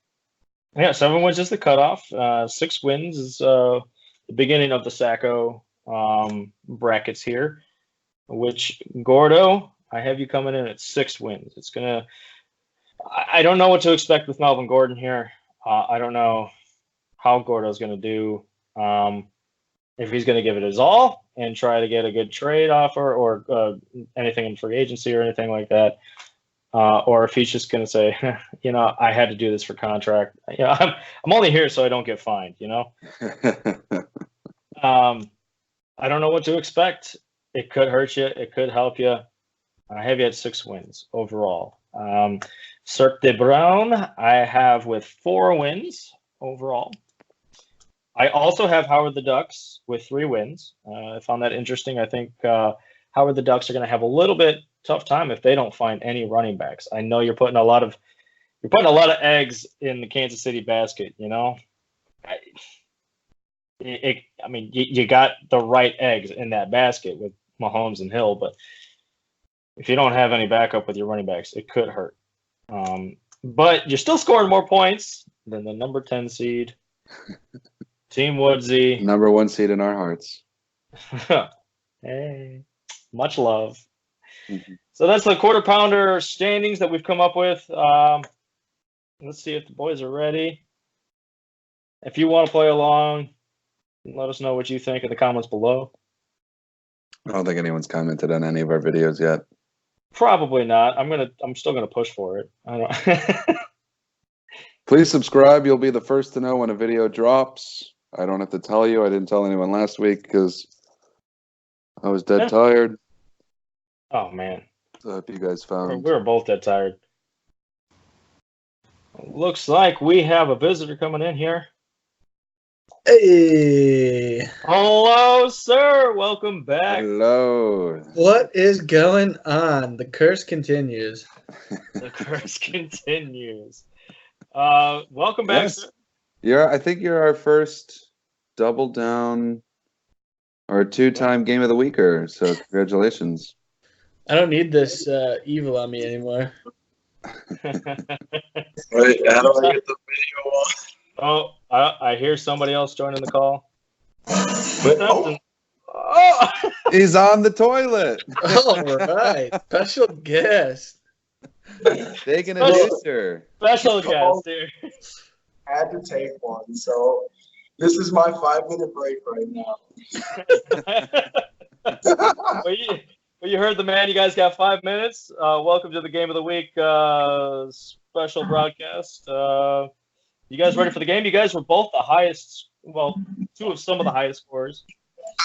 Yeah, 7 wins is the cutoff. 6 wins is the beginning of the Sacco brackets here. Which Gordo, I have you coming in at 6 wins. It's gonna. I don't know what to expect with Melvin Gordon here. I don't know how Gordo's gonna do. If he's gonna give it his all and try to get a good trade offer or anything in free agency or anything like that, or if he's just gonna say, I had to do this for contract. I'm only here so I don't get fined. I don't know what to expect. It could hurt you. It could help you. I have you at 6 wins overall. Cirque de Brown, I have with 4 wins overall. I also have Howard the Ducks with 3 wins. I found that interesting. I think Howard the Ducks are going to have a little bit tough time if they don't find any running backs. I know you're putting a lot of eggs in the Kansas City basket. You got the right eggs in that basket with Mahomes and Hill, but if you don't have any backup with your running backs, it could hurt. But you're still scoring more points than the number 10 seed, Team Woodsy.
Number 1 seed in our hearts.
Hey, much love. So that's the quarter pounder standings that we've come up with. Let's see if the boys are ready. If you want to play along, let us know what you think in the comments below.
I don't think anyone's commented on any of our videos yet.
Probably not. I'm still gonna push for it. I don't.
Please subscribe. You'll be the first to know when a video drops. I don't have to tell you. I didn't tell anyone last week because I was dead tired.
Oh man.
So I hope you guys found.
We were both dead tired. Looks like we have a visitor coming in here.
Hey.
Hello, sir. Welcome back.
Hello.
What is going on? The curse continues.
The curse continues. Welcome back,
Yes.
sir.
I think you're our first double down or two-time game of the weeker. So congratulations.
I don't need this evil on me anymore.
Wait, how do I get the video on?
Oh, I hear somebody else joining the call.
Oh.
Oh.
He's on the toilet.
All right. Special guest.
Taking a juicer.
Special guest here.
Had to take one, so this is my 5-minute break right now.
Well, you heard the man. You guys got 5 minutes. Welcome to the Game of the Week special broadcast. You guys ready for the game? You guys were both the highest. Well, some of the highest scores.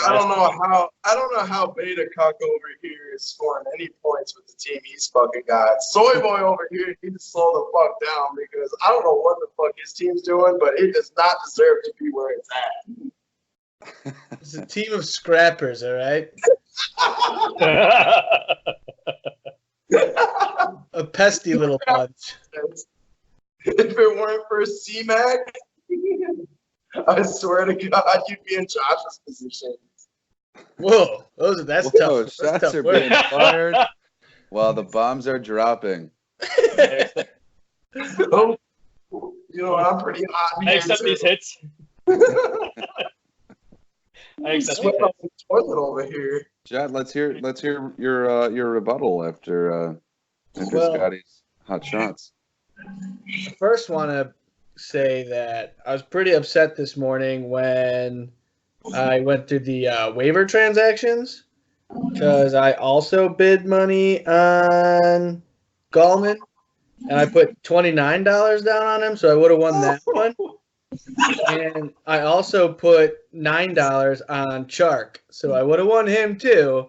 I don't know how Beta Cuck over here is scoring any points with the team he's fucking got. Soy Boy over here needs to slow the fuck down because I don't know what the fuck his team's doing, but it does not deserve to be where it's at.
It's a team of scrappers, all right? A pesty little bunch.
If it weren't for C-Mac, I swear to God, you'd be in Josh's position.
Whoa, that's
Whoa,
tough.
shots
That's tough
are
work.
being fired while the bombs are dropping.
Oh, you know, I'm pretty hot.
I accept these hits. I accept these
Sweat up
hits.
the toilet over here.
Chad, let's hear your rebuttal after Scotty's hot shots.
I first want to say that I was pretty upset this morning when I went through the waiver transactions because I also bid money on Gallman and I put $29 down on him, so I would have won that one. And I also put $9 on Chark, so I would have won him too.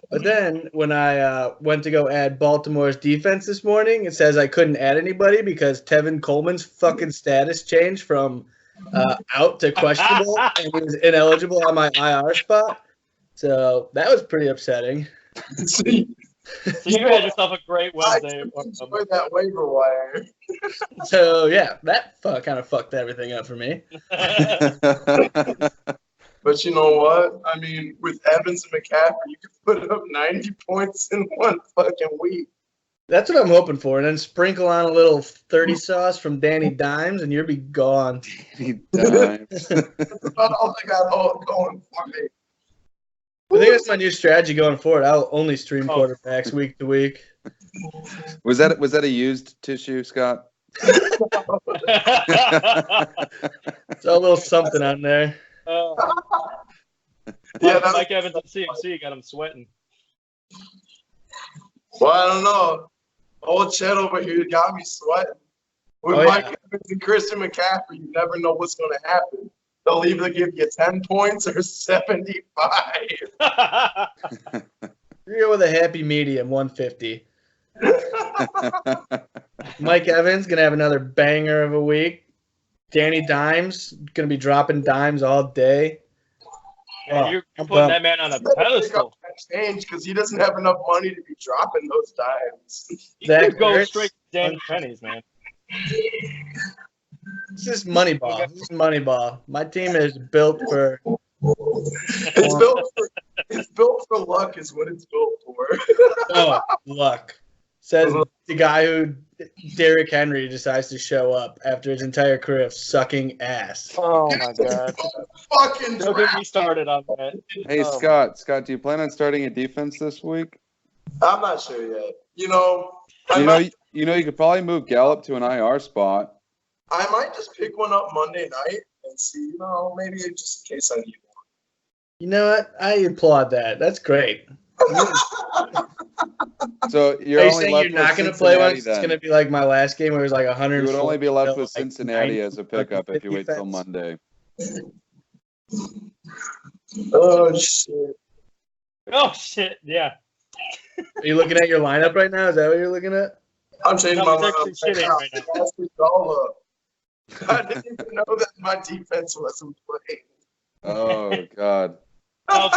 But then when I went to go add Baltimore's defense this morning, it says I couldn't add anybody because Tevin Coleman's fucking status changed from out to questionable, and he was ineligible on my IR spot. So that was pretty upsetting.
So
you had yourself a great
I
Wednesday.
enjoy that waiver wire.
So yeah, that kind of fucked everything up for me.
But you know what? I mean, with Evans and McCaffrey, you could put up 90 points in one fucking week.
That's what I'm hoping for, and then sprinkle on a little 30 sauce from Danny Dimes, and you'll be gone.
He died.
That's about all I got going for me.
I think that's my new strategy going forward. I'll only stream quarterbacks week to week.
Was that a used tissue, Scott?
It's a little something on there.
Mike Evans at CMC got him sweating.
Well, I don't know. Old Chet over here got me sweating. With Mike Evans and Christian McCaffrey, you never know what's going to happen. They'll either give you 10 points or 75.
You go with a happy medium, 150. Mike Evans going to have another banger of a week. Danny Dimes going to be dropping dimes all day.
Man, you're putting that man on a pedestal.
Change because he doesn't have enough money to be dropping those dimes.
You could go straight to Dan Pennies, man.
This is Moneyball. This is Moneyball. My team is built for.
It's built for luck, is what it's built for.
Oh, luck. Says the guy who Derrick Henry decides to show up after his entire career of sucking ass.
Oh my god!
Fucking
Don't get me started on that.
Hey, Scott, do you plan on starting a defense this week?
I'm not sure yet.
You could probably move Gallup to an IR spot.
I might just pick one up Monday night and see, maybe just in case I need one.
You know what? I applaud that. That's great.
So
Are you saying you're not going to play one? It's going to be like my last game where it was like 100.
You would only be left with Cincinnati as a pickup if you wait till Monday.
Oh, shit.
Oh, shit, yeah.
Are you looking at your lineup right now? Is that what you're looking at?
I'm changing my lineup
right now.
I didn't even know that my defense wasn't playing.
Oh, God.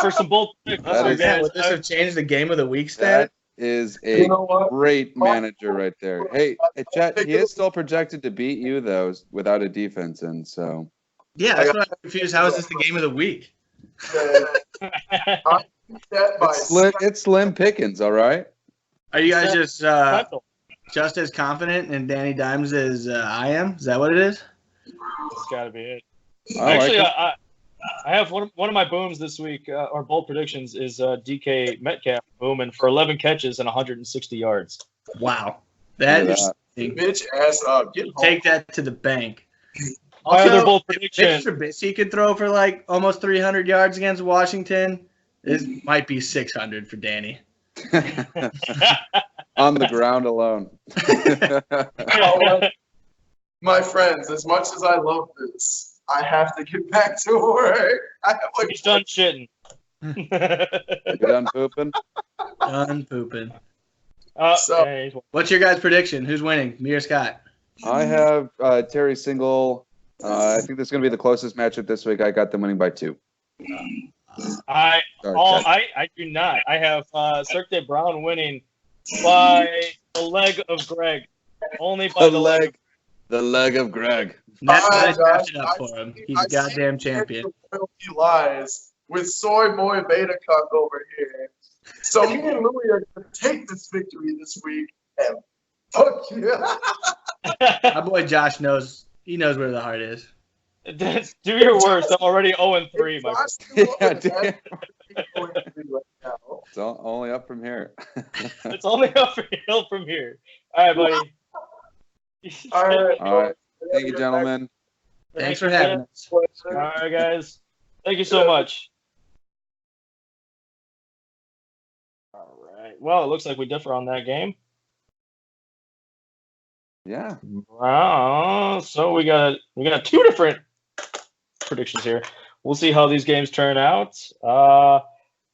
For some bold
Would this have changed the game of the week stat?
That is a great manager right there. Hey, Chet, he is still projected to beat you, though, without a defense in, so.
Yeah, that's what I'm confused. How is this the game of the week?
It's slim pickings, all right?
Are you guys just as confident in Danny Dimes as I am? Is that what it is?
It's got to be it.
Actually,
I have one of my booms this week, or bold predictions, is DK Metcalf booming for 11 catches and 160 yards.
Wow. That is
bitch ass up.
Take that to the bank.
My other bold prediction.
If Mr. Trubisky could throw for like almost 300 yards against Washington, this might be 600 for Danny.
On the ground alone.
My friends, as much as I love this, I have to get back to work.
He's done shitting.
You done pooping?
Done pooping.
What's
your guys' prediction? Who's winning? Me or Scott?
I have Terry Single. I think this is going to be the closest matchup this week. I got them winning by 2.
I do not. I have Cirque Brown winning by the leg of Greg. Only by the leg.
The leg of Greg.
That's it up for him. He's a goddamn champion.
He lies with soy boy beta cuck over here. So me and Louie are going to take this victory this week and fuck you.
My boy Josh knows. He knows where the heart is.
Do your worst. I'm already 0-3, my friend.
Yeah, damn. It's only up from here.
It's only uphill from here. All right, buddy.
All right.
Thank you, gentlemen.
Thanks for having us.
All right, guys. Thank you so much. All right. Well, it looks like we differ on that game.
Yeah.
So we got 2 different predictions here. We'll see how these games turn out.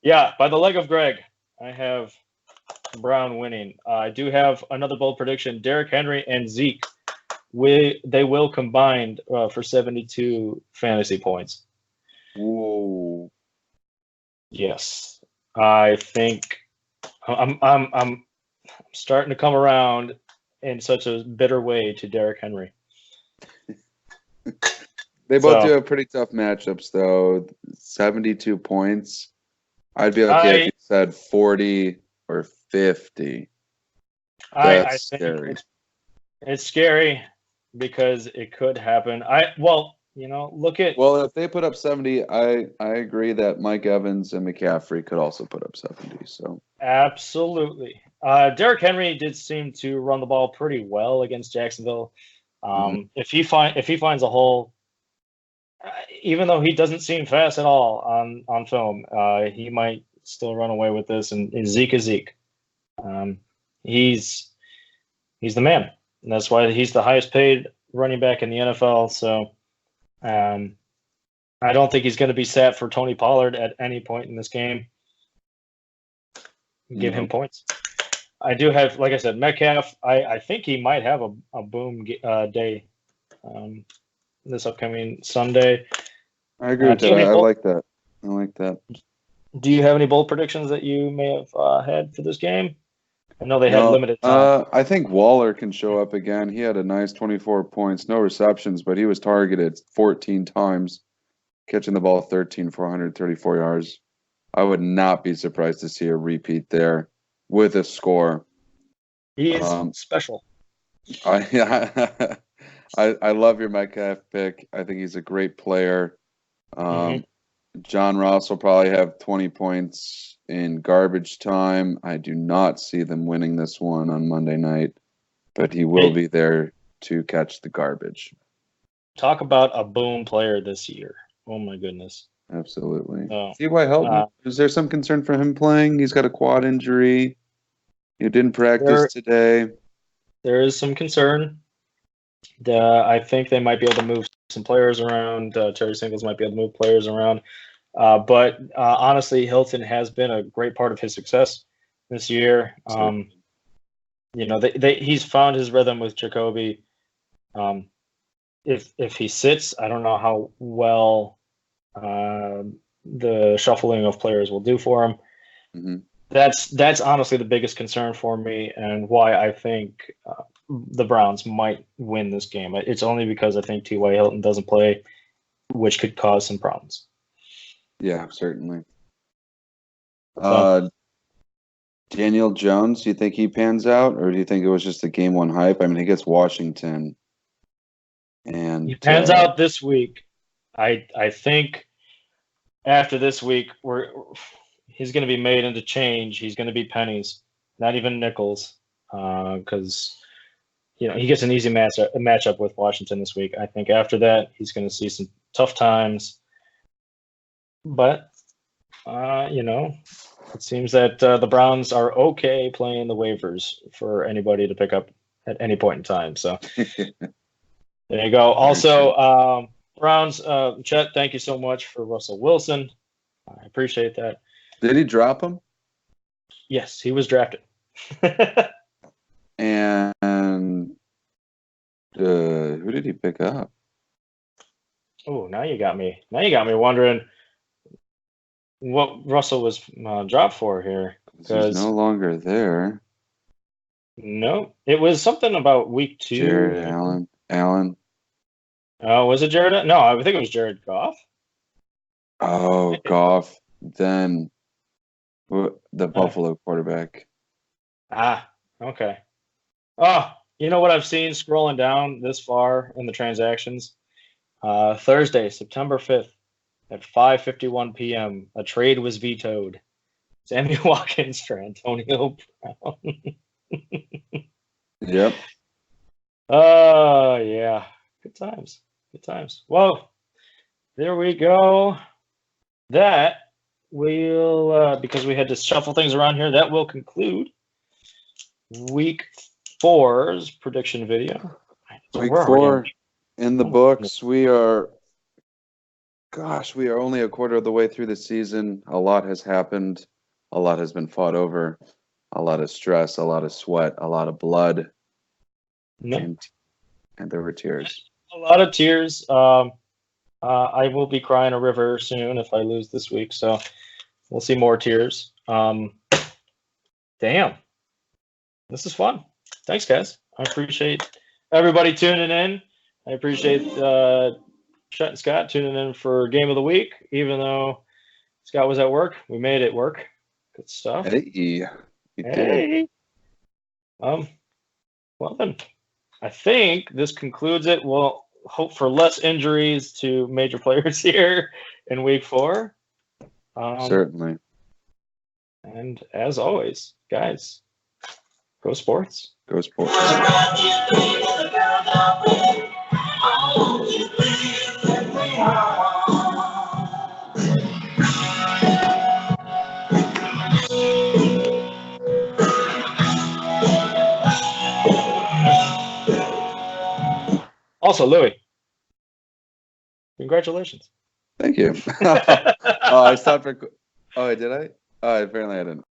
Yeah, by the leg of Greg, I have Brown winning. I do have another bold prediction. Derrick Henry and Zeke, they will combine for 72 fantasy points.
Whoa.
Yes, I think I'm starting to come around in such a bitter way to Derrick Henry.
They both do have pretty tough matchups, though. 72 points. I'd be okay if you said 40 or 50. That's scary.
It's scary because it could happen. Look at.
Well, if they put up 70, I agree that Mike Evans and McCaffrey could also put up 70. So
absolutely. Derrick Henry did seem to run the ball pretty well against Jacksonville. If he finds a hole, even though he doesn't seem fast at all on film, he might still run away with this. And Zeke is Zeke. He's the man. And that's why he's the highest paid running back in the NFL. So I don't think he's going to be sat for Tony Pollard at any point in this game. Give him points. I do have, like I said, Metcalf. I think he might have a boom day this upcoming Sunday.
I agree with that. I like that.
Do you have any bold predictions that you may have had for this game? I know they had limited time.
I think Waller can show up again. He had a nice 24 points, no receptions, but he was targeted 14 times, catching the ball 13 for 134 yards. I would not be surprised to see a repeat there with a score.
He is special.
I love your Metcalf pick. I think he's a great player. John Ross will probably have 20 points in garbage time. I do not see them winning this one on Monday night, but he will be there to catch the garbage.
Talk about a boom player this year. Oh, my goodness.
Absolutely. T.Y. Hilton, is there some concern for him playing? He's got a quad injury. He didn't practice today.
There is some concern. I think they might be able to move some players around. Terry Singles might be able to move players around. But honestly, Hilton has been a great part of his success this year. He's found his rhythm with Jacoby. If he sits, I don't know how well the shuffling of players will do for him.
Mm-hmm.
That's honestly the biggest concern for me, and why I think the Browns might win this game. It's only because I think T.Y. Hilton doesn't play, which could cause some problems.
Yeah, certainly. Daniel Jones, do you think he pans out, or do you think it was just a game one hype? I mean, he gets Washington, and
he pans out this week. I think after this week, he's going to be made into change. He's going to be pennies, not even nickels, because he gets an easy matchup with Washington this week. I think after that, he's going to see some tough times. But it seems that the Browns are okay playing the waivers for anybody to pick up at any point in time. So there you go. Also, Browns, Chet, thank you so much for Russell Wilson. I appreciate that.
Did he drop him?
Yes, he was drafted.
And who did he pick up?
Oh, now you got me wondering what Russell was dropped for here.
He's no longer there.
No, it was something about week 2.
Jared Allen.
Oh, was it Jared? No, I think it was Jared Goff.
Oh, Goff. Then the Buffalo quarterback.
Okay. Oh, you know what I've seen scrolling down this far in the transactions? Thursday, September 5th at 5:51 p.m., a trade was vetoed. Sammy Watkins for Antonio Brown.
Yep.
Oh, yeah. Good times. Well, there we go. That will, because we had to shuffle things around here, that will conclude week 4's prediction video.
Week 4 in the books. We are only a quarter of the way through the season. A lot has happened. A lot has been fought over. A lot of stress, a lot of sweat, a lot of blood. And there were tears.
A lot of tears. I will be crying a river soon if I lose this week, so we'll see more tears. Damn. This is fun. Thanks, guys. I appreciate everybody tuning in. I appreciate Chet and Scott tuning in for Game of the Week, even though Scott was at work. We made it work. Good stuff.
Hey. Did.
Well then, I think this concludes it. We'll hope for less injuries to major players here in week 4.
Certainly.
And as always, guys, go sports.
Go sports.
Also, Louis, congratulations.
Thank you. I stopped. Did I? Apparently I didn't.